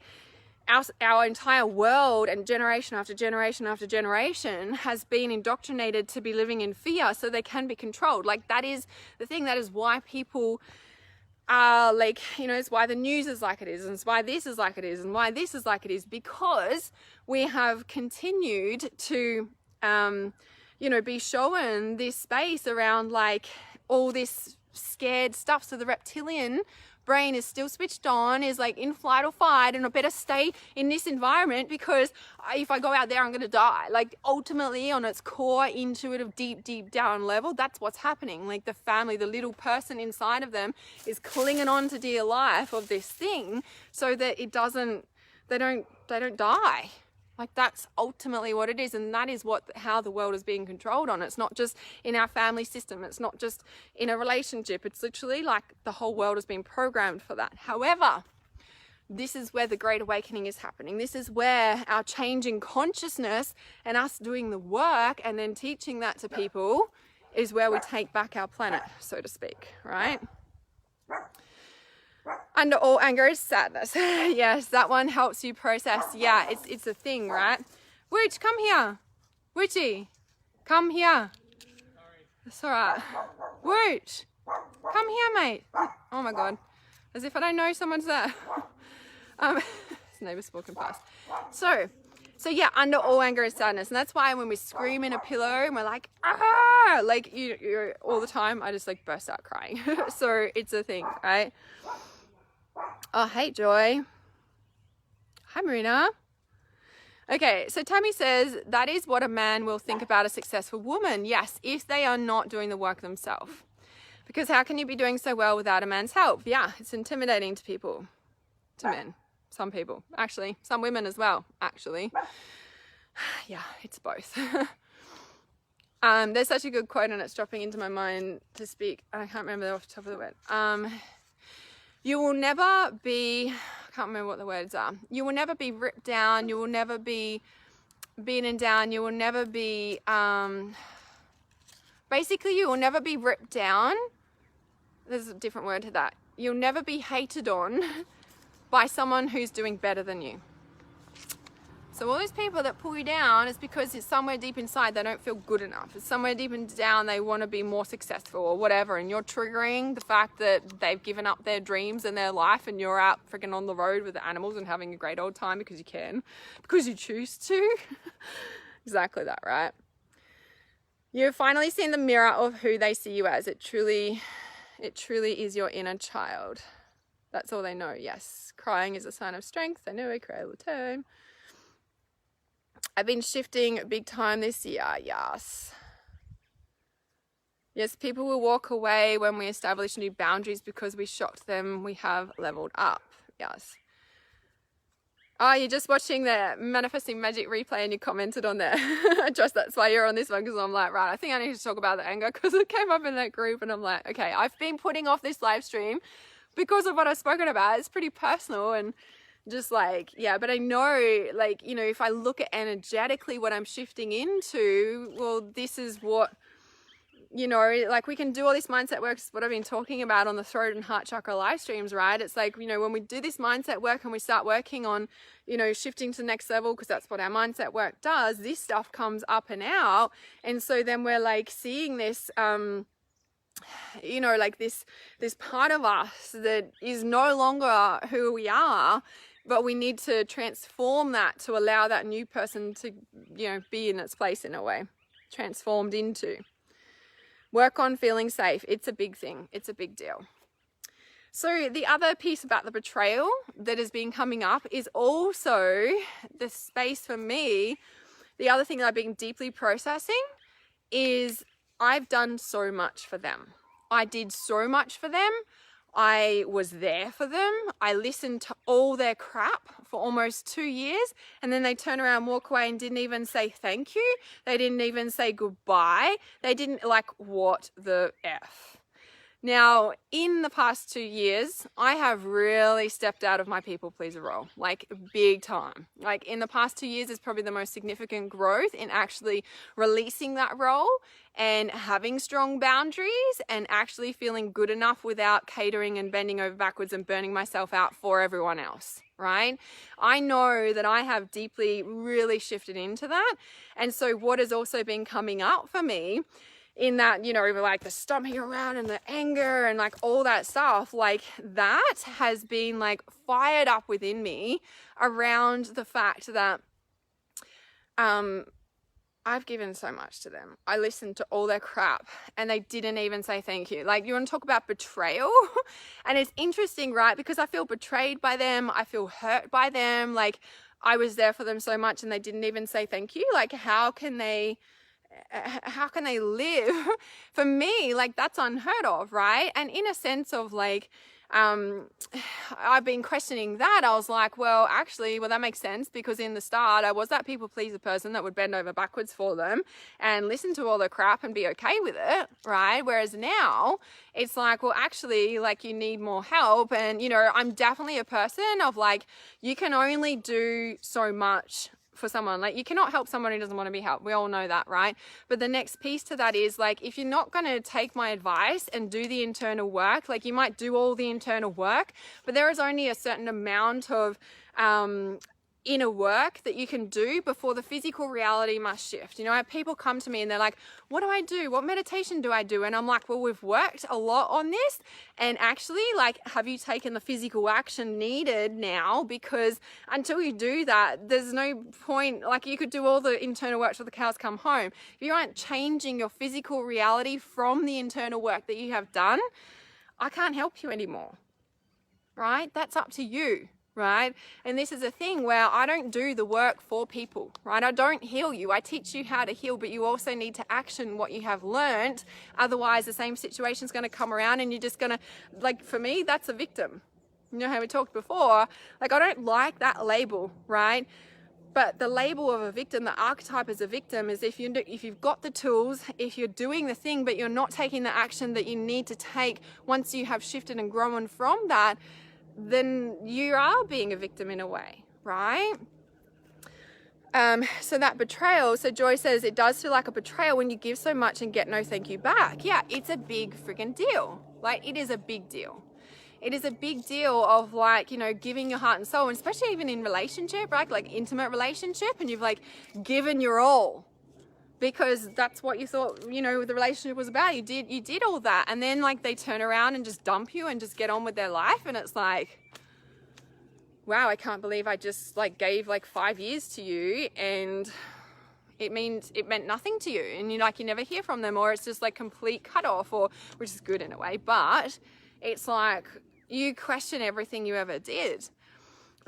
A: our entire world and generation after generation after generation has been indoctrinated to be living in fear so they can be controlled. Like, that is the thing. That is why people like, you know, it's why the news is like it is, and it's why this is like it is, and why this is like it is, because we have continued to, you know, be shown this space around like all this scared stuff. So the reptilian brain is still switched on, is like in flight or fight, and I better stay in this environment because if I go out there I'm going to die. Like, ultimately, on its core intuitive deep down level, that's what's happening. Like, the family, the little person inside of them is clinging on to dear life of this thing so that it doesn't, they don't die. Like, that's ultimately what it is, and that is how the world is being controlled on. It's not just in our family system. It's not just in a relationship. It's literally like the whole world has been programmed for that. However, this is where the Great Awakening is happening. This is where our change in consciousness and us doing the work and then teaching that to people is where we take back our planet, so to speak, right? Under all anger is sadness. Yes, that one helps you process. Yeah, it's a thing, right? Wooch, come here. Woochy, come here. That's all right. Wooch, come here, mate. Oh my God, as if I don't know someone's there. His neighbour's walking past. So yeah, under all anger is sadness, and that's why when we scream in a pillow and we're like, ah, like you're all the time, I just like burst out crying. So it's a thing, right? Oh, hey, Joy. Hi, Marina. Okay, so Tammy says, that is what a man will think about a successful woman. Yes, if they are not doing the work themselves. Because how can you be doing so well without a man's help? Yeah, it's intimidating to people, to men, some people, actually, some women as well, actually. Yeah, it's both. There's such a good quote, and it's dropping into my mind to speak. I can't remember off the top of the head. You will never be, I can't remember what the words are. You will never be ripped down. You will never be beaten down. You will never be, basically you will never be ripped down. There's a different word to that. You'll never be hated on by someone who's doing better than you. So all those people that pull you down is because it's somewhere deep inside they don't feel good enough. It's somewhere deep down they want to be more successful or whatever, and you're triggering the fact that they've given up their dreams and their life, and you're out freaking on the road with the animals and having a great old time because you can, because you choose to. Exactly that, right? You've finally seen the mirror of who they see you as. It truly is your inner child. That's all they know. Yes, crying is a sign of strength. I know, I cry all the time. I've been shifting big time this year. Yes. Yes, people will walk away when we establish new boundaries because we shocked them. We have leveled up. Yes. Oh, you're just watching the Manifesting Magic replay and you commented on there. I trust that's why you're on this one, because I'm like, right, I think I need to talk about the anger because it came up in that group and I'm like, okay, I've been putting off this live stream because of what I've spoken about. It's pretty personal and just like, yeah, but I know, like, you know, if I look at energetically what I'm shifting into, well, this is what, you know, like we can do all this mindset work, what I've been talking about on the throat and heart chakra live streams, right? It's like, you know, when we do this mindset work and we start working on, you know, shifting to the next level, because that's what our mindset work does, this stuff comes up and out. And so then we're like seeing this, you know, like this part of us that is no longer who we are, but we need to transform that to allow that new person to, you know, be in its place in a way, transformed into. Work on feeling safe. It's a big thing. It's a big deal. So the other piece about the betrayal that has been coming up is also the space for me. The other thing that I've been deeply processing is I've done so much for them. I did so much for them. I was there for them. I listened to all their crap for almost 2 years, and then they turn around and walk away and didn't even say thank you. They didn't even say goodbye. They didn't, like, what the F? Now, in the past 2 years, I have really stepped out of my people pleaser role, like big time. Like in the past 2 years is probably the most significant growth in actually releasing that role and having strong boundaries and actually feeling good enough without catering and bending over backwards and burning myself out for everyone else, right? I know that I have deeply really shifted into that. And so what has also been coming up for me in that, you know, like the stomping around and the anger and like all that stuff, like that has been like fired up within me around the fact that I've given so much to them. I listened to all their crap and they didn't even say thank you. Like, you want to talk about betrayal? And it's interesting, right? Because I feel betrayed by them. I feel hurt by them. Like, I was there for them so much and they didn't even say thank you. Like, how can they live? For me, like, that's unheard of, right? And in a sense of like, I've been questioning that. I was like, well, actually, that makes sense, because in the start I was that people pleaser person that would bend over backwards for them and listen to all the crap and be okay with it, right? Whereas now it's like, well, actually, like, you need more help. And, you know, I'm definitely a person of like, you can only do so much for someone. Like, you cannot help someone who doesn't want to be helped. We all know that, right? But the next piece to that is like, if you're not going to take my advice and do the internal work, like, you might do all the internal work, but there is only a certain amount of inner work that you can do before the physical reality must shift. You know, I have people come to me and they're like, what do I do? What meditation do I do? And I'm like, well, we've worked a lot on this, and actually, like, have you taken the physical action needed now? Because until you do that, there's no point. Like, you could do all the internal work till the cows come home. If you aren't changing your physical reality from the internal work that you have done, I can't help you anymore, right? That's up to you. Right? And this is a thing where I don't do the work for people, right? I don't heal you. I teach you how to heal, but you also need to action what you have learned. Otherwise, the same situation is going to come around and you're just going to, like, for me, that's a victim. You know how we talked before? Like, I don't like that label, right? But the label of a victim, the archetype as a victim, is if you've got the tools, if you're doing the thing, but you're not taking the action that you need to take once you have shifted and grown from that, then you are being a victim in a way, right? So that betrayal, so Joy says it does feel like a betrayal when you give so much and get no thank you back. Yeah, it's a big freaking deal. Like, it is a big deal. It is a big deal of, like, you know, giving your heart and soul, and especially even in relationship, right? Like intimate relationship, and you've like given your all, because that's what you thought, you know, the relationship was about. You did all that, and then like they turn around and just dump you and just get on with their life, and it's like, wow, I can't believe I just like gave like 5 years to you and it meant nothing to you, and you never hear from them, or it's just like complete cut off, or, which is good in a way, but it's like you question everything you ever did.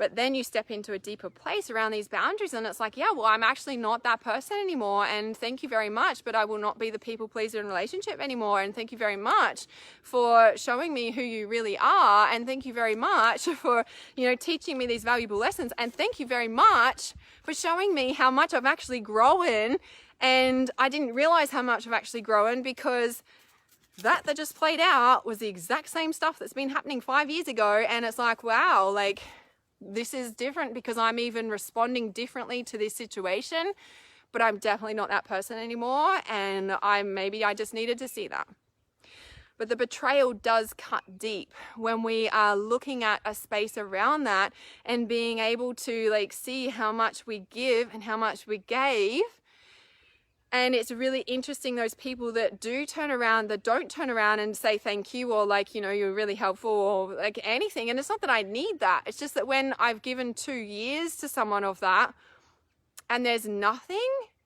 A: But then you step into a deeper place around these boundaries and it's like, yeah, well, I'm actually not that person anymore. And thank you very much, but I will not be the people pleaser in a relationship anymore. And thank you very much for showing me who you really are. And thank you very much for, you know, teaching me these valuable lessons. And thank you very much for showing me how much I've actually grown. And I didn't realize how much I've actually grown because that just played out was the exact same stuff that's been happening 5 years ago. And it's like, wow, like this is different because I'm even responding differently to this situation, but I'm definitely not that person anymore. And maybe I just needed to see that. But the betrayal does cut deep when we are looking at a space around that and being able to like see how much we give and how much we gave. And it's really interesting, those people that do turn around, that don't turn around and say thank you or like, you know, you're really helpful or like anything. And it's not that I need that. It's just that when I've given 2 years to someone of that and there's nothing,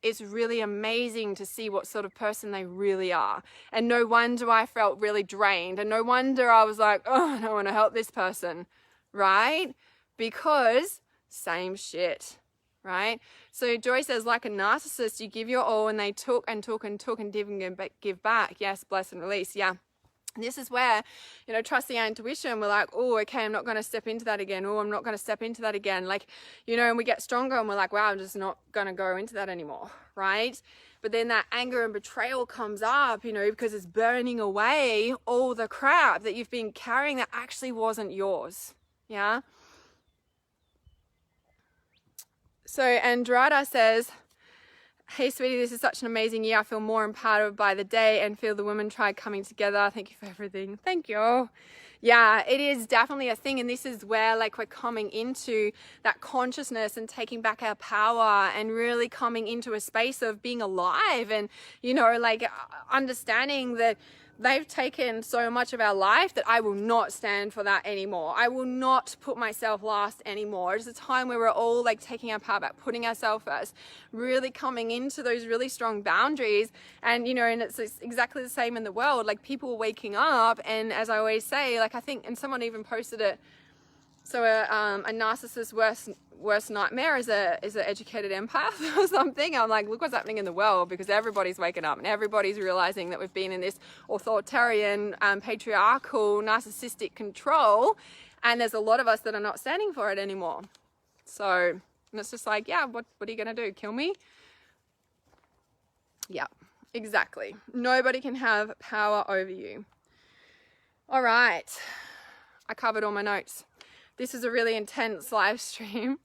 A: it's really amazing to see what sort of person they really are. And no wonder I felt really drained. And no wonder I was like, oh, I don't want to help this person, right? Because same shit. Right? So Joy says, like a narcissist, you give your all and they took and took and took and didn't give back. Yes, bless and release. Yeah. And this is where, you know, trusting our intuition, we're like, oh, okay, I'm not going to step into that again. Oh, I'm not going to step into that again. Like, you know, and we get stronger and we're like, wow, I'm just not going to go into that anymore. Right? But then that anger and betrayal comes up, you know, because it's burning away all the crap that you've been carrying that actually wasn't yours. Yeah. So Andrada says, hey, sweetie, this is such an amazing year. I feel more empowered by the day and feel the women tribe coming together. Thank you for everything. Thank you. Yeah, it is definitely a thing. And this is where like we're coming into that consciousness and taking back our power and really coming into a space of being alive and, you know, like understanding that they've taken so much of our life that I will not stand for that anymore. I will not put myself last anymore. It's a time where we're all like taking our power back, putting ourselves first, really coming into those really strong boundaries. And, you know, and it's exactly the same in the world. Like people are waking up. And as I always say, like I think, and someone even posted it, so a narcissist's worst nightmare is an educated empath or something. I'm like, look what's happening in the world, because everybody's waking up and everybody's realizing that we've been in this authoritarian, patriarchal, narcissistic control, and there's a lot of us that are not standing for it anymore. So, and it's just like, yeah, what are you gonna do? Kill me? Yeah, exactly. Nobody can have power over you. All right, I covered all my notes. This is a really intense live stream.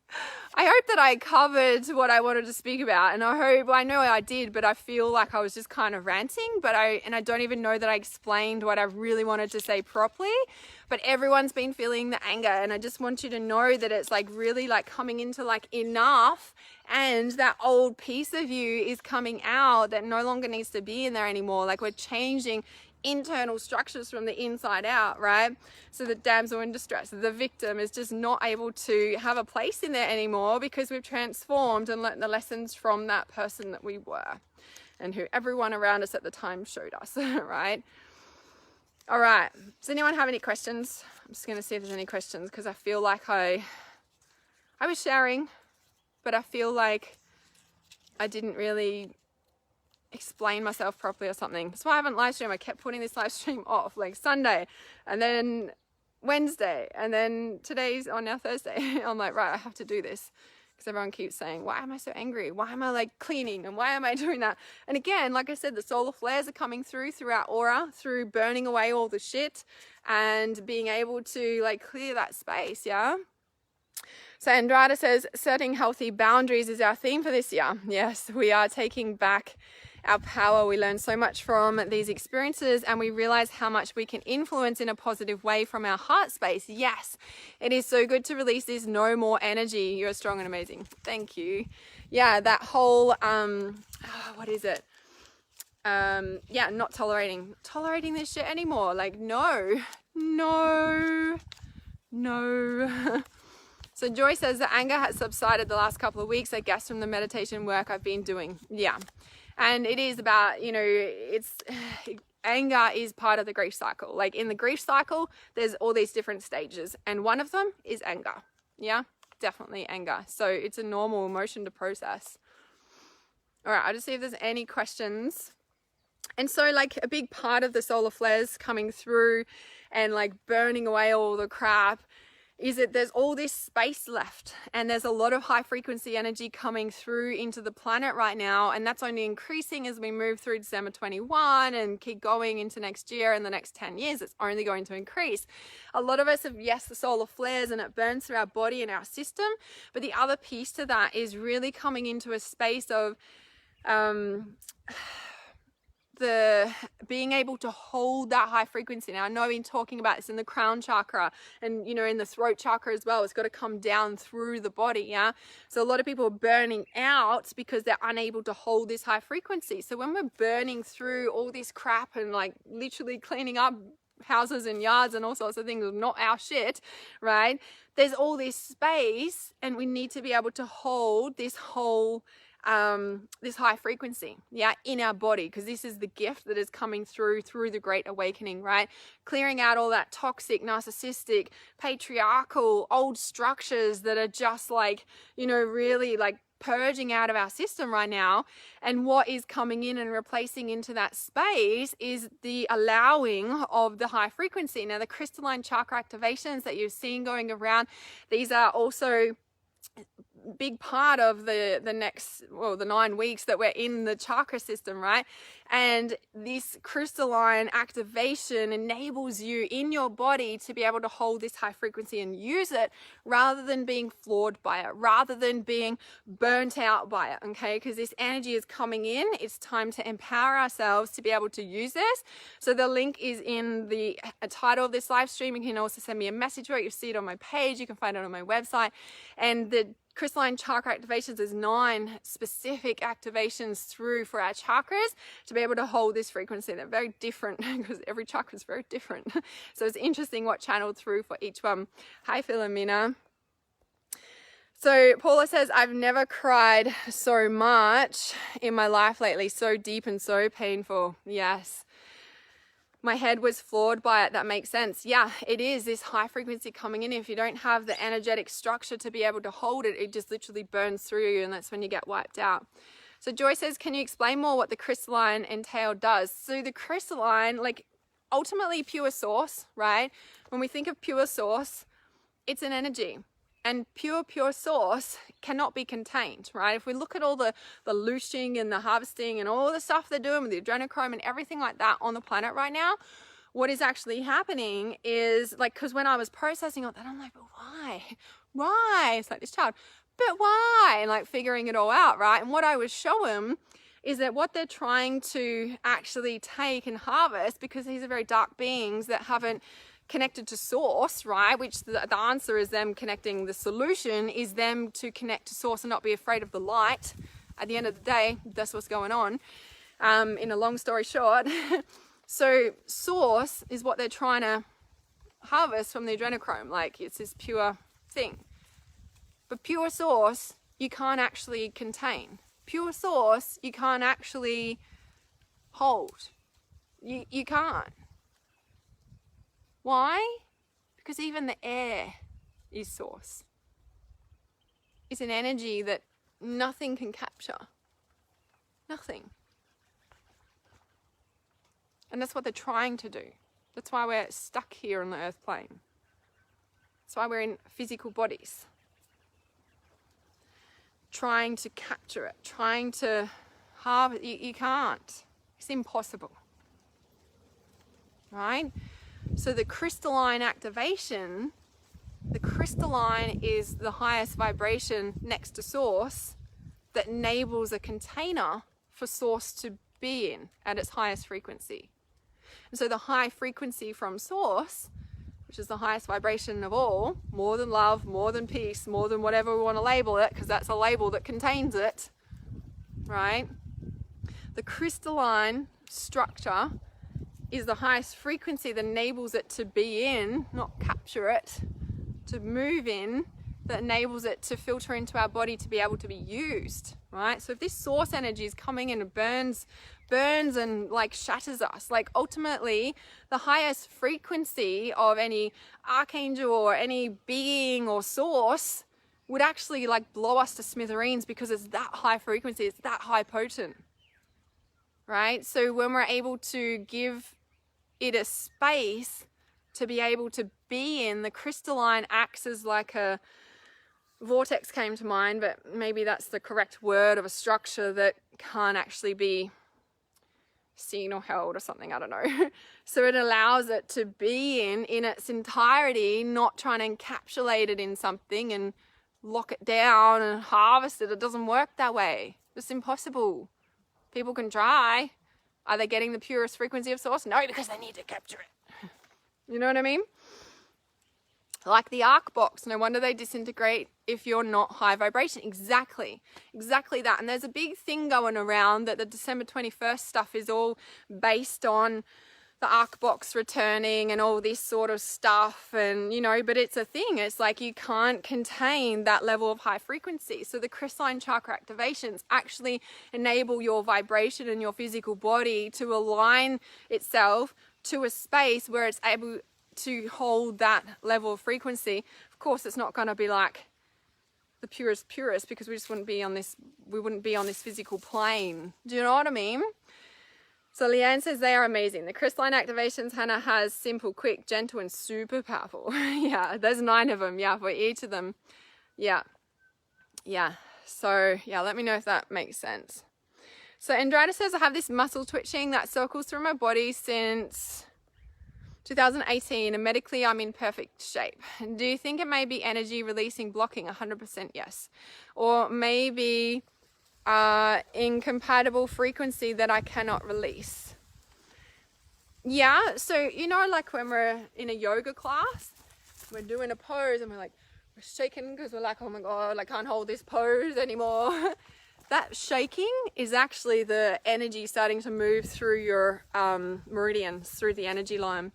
A: I hope that I covered what I wanted to speak about, and I know I did, but I feel like I was just kind of ranting, and I don't even know that I explained what I really wanted to say properly. But everyone's been feeling the anger, and I just want you to know that it's like really like coming into like enough, and that old piece of you is coming out that no longer needs to be in there anymore. Like we're changing internal structures from the inside out, right? So the damsel in distress, the victim, is just not able to have a place in there anymore because we've transformed and learned the lessons from that person that we were and who everyone around us at the time showed us, right? All right, does anyone have any questions? I'm just going to see if there's any questions, because I feel like I was sharing, but I feel like I didn't really explain myself properly or something. That's why I haven't live streamed. I kept putting this live stream off, like Sunday and then Wednesday and then today's on now Thursday. I'm like, right, I have to do this, because everyone keeps saying, why am I so angry? Why am I like cleaning? And why am I doing that? And again, like I said, the solar flares are coming through our aura, through burning away all the shit and being able to like clear that space. Yeah. So Andrada says, setting healthy boundaries is our theme for this year. Yes, we are taking back our power. We learn so much from these experiences, and we realize how much we can influence in a positive way from our heart space. Yes, it is so good to release this no more energy. You're strong and amazing. Thank you. Yeah, that whole, what is it? Yeah, not tolerating this shit anymore. Like, no. So Joy says the anger has subsided the last couple of weeks, I guess, from the meditation work I've been doing. Yeah. And it is about, you know, anger is part of the grief cycle. Like in the grief cycle, there's all these different stages, and one of them is anger. Yeah. definitely anger. So it's a normal emotion to process. All right, I'll just see if there's any questions. And so like a big part of the solar flares coming through and like burning away all the crap is that there's all this space left, and there's a lot of high frequency energy coming through into the planet right now, and that's only increasing as we move through December 21 and keep going into next year and the next 10 years. It's only going to increase. A lot of us have, yes, the solar flares and it burns through our body and our system, but the other piece to that is really coming into a space of the being able to hold that high frequency. Now I know I've been talking about this in the crown chakra and, you know, in the throat chakra as well. It's got to come down through the body. Yeah. So a lot of people are burning out because they're unable to hold this high frequency. So when we're burning through all this crap and like literally cleaning up houses and yards and all sorts of things, not our shit, right? There's all this space, and we need to be able to hold this whole this high frequency, yeah, in our body, because this is the gift that is coming through the Great Awakening, right? Clearing out all that toxic, narcissistic, patriarchal, old structures that are just like, you know, really like purging out of our system right now. And what is coming in and replacing into that space is the allowing of the high frequency. Now, the crystalline chakra activations that you're seeing going around, these are also big part of the next, well, the 9 weeks that we're in the chakra system, right? And this crystalline activation enables you in your body to be able to hold this high frequency and use it rather than being flawed by it, rather than being burnt out by it, okay? Because this energy is coming in. It's time to empower ourselves to be able to use this. So the link is in the title of this live stream. You can also send me a message or you see it on my page. You can find it on my website. And the crystalline chakra activations is 9 specific activations through for our chakras to be able to hold this frequency. They're very different because every chakra is very different. So it's interesting what channeled through for each one. Hi, Philomena. So Paula says, I've never cried so much in my life lately. So deep and so painful. Yes. My head was floored by it. That makes sense. Yeah, it is this high frequency coming in. If you don't have the energetic structure to be able to hold it, it just literally burns through you, and that's when you get wiped out. So Joy says, can you explain more what the crystalline entail does? So the crystalline, like ultimately pure source, right? When we think of pure source, it's an energy. And pure source cannot be contained, right? If we look at all the looting and the harvesting and all the stuff they're doing with the adrenochrome and everything like that on the planet right now, what is actually happening is like, because when I was processing all that, I'm like, but why? Why? It's like this child, but why? And like figuring it all out, right? And what I would show them is that what they're trying to actually take and harvest, because these are very dark beings that haven't connected to source, right? Which the answer is them connecting. The solution is them to connect to source and not be afraid of the light. At the end of the day, that's what's going on. In a long story short, so source is what they're trying to harvest from the adrenochrome. Like it's this pure thing. But pure source, you can't actually contain. Pure source, you can't actually hold. You can't. Why? Because even the air is source. It's an energy that nothing can capture. Nothing. And that's what they're trying to do. That's why we're stuck here on the earth plane. That's why we're in physical bodies. Trying to capture it, trying to harvest. You can't. It's impossible. Right? So the crystalline activation, the crystalline is the highest vibration next to source that enables a container for source to be in at its highest frequency. And so the high frequency from source, which is the highest vibration of all, more than love, more than peace, more than whatever we want to label it, because that's a label that contains it, right? The crystalline structure is the highest frequency that enables it to be in, not capture it, to move in, that enables it to filter into our body to be able to be used, right? So if this source energy is coming in and burns and like shatters us, like ultimately the highest frequency of any archangel or any being or source would actually like blow us to smithereens because it's that high frequency, it's that high potent, right? So when we're able to give it a space to be able to be in, the crystalline acts as like a vortex came to mind, but maybe that's the correct word, of a structure that can't actually be seen or held or something, I don't know. So it allows it to be in its entirety, not trying to encapsulate it in something and lock it down and harvest it. It doesn't work that way. It's impossible. People can try. Are they getting the purest frequency of source? No, because they need to capture it. You know what I mean? Like the arc box, no wonder they disintegrate if you're not high vibration. Exactly that. And there's a big thing going around that the December 21st stuff is all based on the arc box returning and all this sort of stuff, and you know, but it's a thing. It's like you can't contain that level of high frequency. So the crystalline chakra activations actually enable your vibration and your physical body to align itself to a space where it's able to hold that level of frequency. Of course, it's not going to be like the purest because we just wouldn't be on this physical plane. Do you know what I mean? So Leanne says they are amazing. The crystalline activations Hannah has: simple, quick, gentle, and super powerful. Yeah, there's 9 of them. Yeah, for each of them. Yeah. So yeah, let me know if that makes sense. So Andrada says, I have this muscle twitching that circles through my body since 2018, and medically I'm in perfect shape. Do you think it may be energy releasing, blocking? 100% yes. Or maybe incompatible frequency that I cannot release. Yeah, so you know, like when we're in a yoga class, we're doing a pose and we're shaking because we're like, oh my God, I can't hold this pose anymore. That shaking is actually the energy starting to move through your meridians, through the energy line.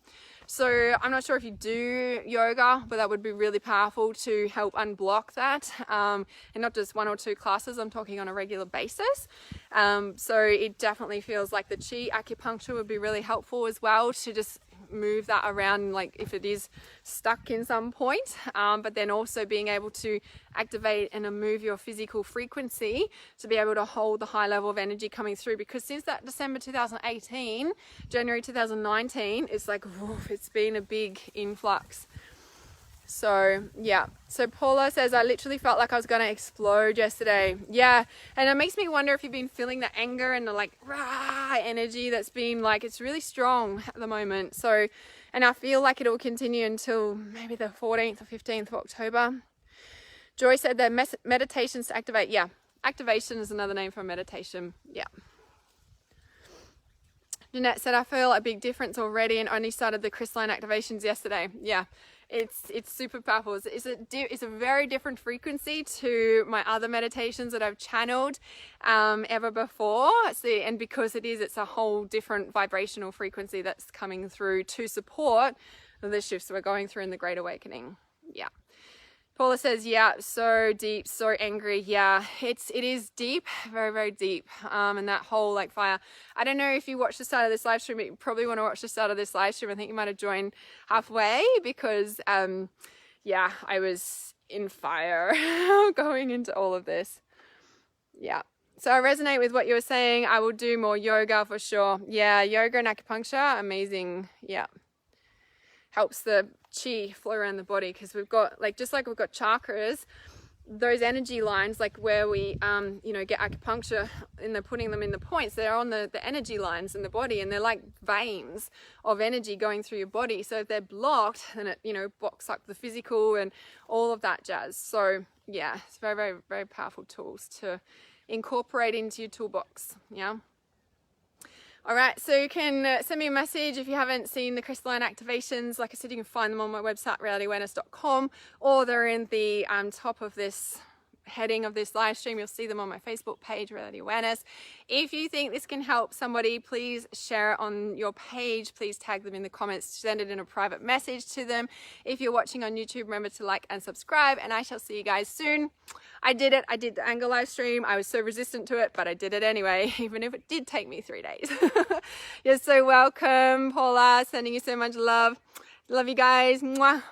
A: So I'm not sure if you do yoga, but that would be really powerful to help unblock that. And not just 1 or 2 classes, I'm talking on a regular basis. So it definitely feels like the chi acupuncture would be really helpful as well, to just move that around, like if it is stuck in some point, but then also being able to activate and move your physical frequency to be able to hold the high level of energy coming through. Because since that December 2018, January 2019, it's like, woof, it's been a big influx. So yeah, so Paula says, I literally felt like I was going to explode yesterday. Yeah, and it makes me wonder if you've been feeling the anger and the like rah energy that's been like, it's really strong at the moment. So, and I feel like it will continue until maybe the 14th or 15th of October. Joy said that meditations to activate. Yeah, activation is another name for meditation. Yeah. Jeanette said, I feel a big difference already and only started the crystalline activations yesterday. Yeah. It's super powerful. It's a very different frequency to my other meditations that I've channeled ever before. See, and because it's a whole different vibrational frequency that's coming through to support the shifts we're going through in the Great Awakening. Yeah. Paula says, yeah, so deep, so angry. Yeah, it is deep, very, very deep. And that whole like fire. I don't know if you watched the start of this live stream, but you probably want to watch the start of this live stream. I think you might have joined halfway because, yeah, I was in fire going into all of this. Yeah. So I resonate with what you were saying. I will do more yoga for sure. Yeah, yoga and acupuncture, amazing. Yeah. Helps the chi flow around the body, because we've got just like we've got chakras, those energy lines, like where we get acupuncture and they're putting them in the points, they're on the energy lines in the body, and they're like veins of energy going through your body. So if they're blocked, then it blocks up the physical and all of that jazz. So yeah, it's very, very, very powerful tools to incorporate into your toolbox. Yeah. All right, so you can send me a message if you haven't seen the crystalline activations. Like I said, you can find them on my website, realityawareness.com, or they're in the top of this heading of this live stream. You'll see them on my Facebook page, Reality Awareness. If you think this can help somebody, please share it on your page. Please tag them in the comments, send it in a private message to them. If you're watching on YouTube, remember to like and subscribe, and I shall see you guys soon. I did it. I did the anger live stream. I was so resistant to it, but I did it anyway, even if it did take me 3 days. You're so welcome, Paula. Sending you so much love. Love you guys. Mwah.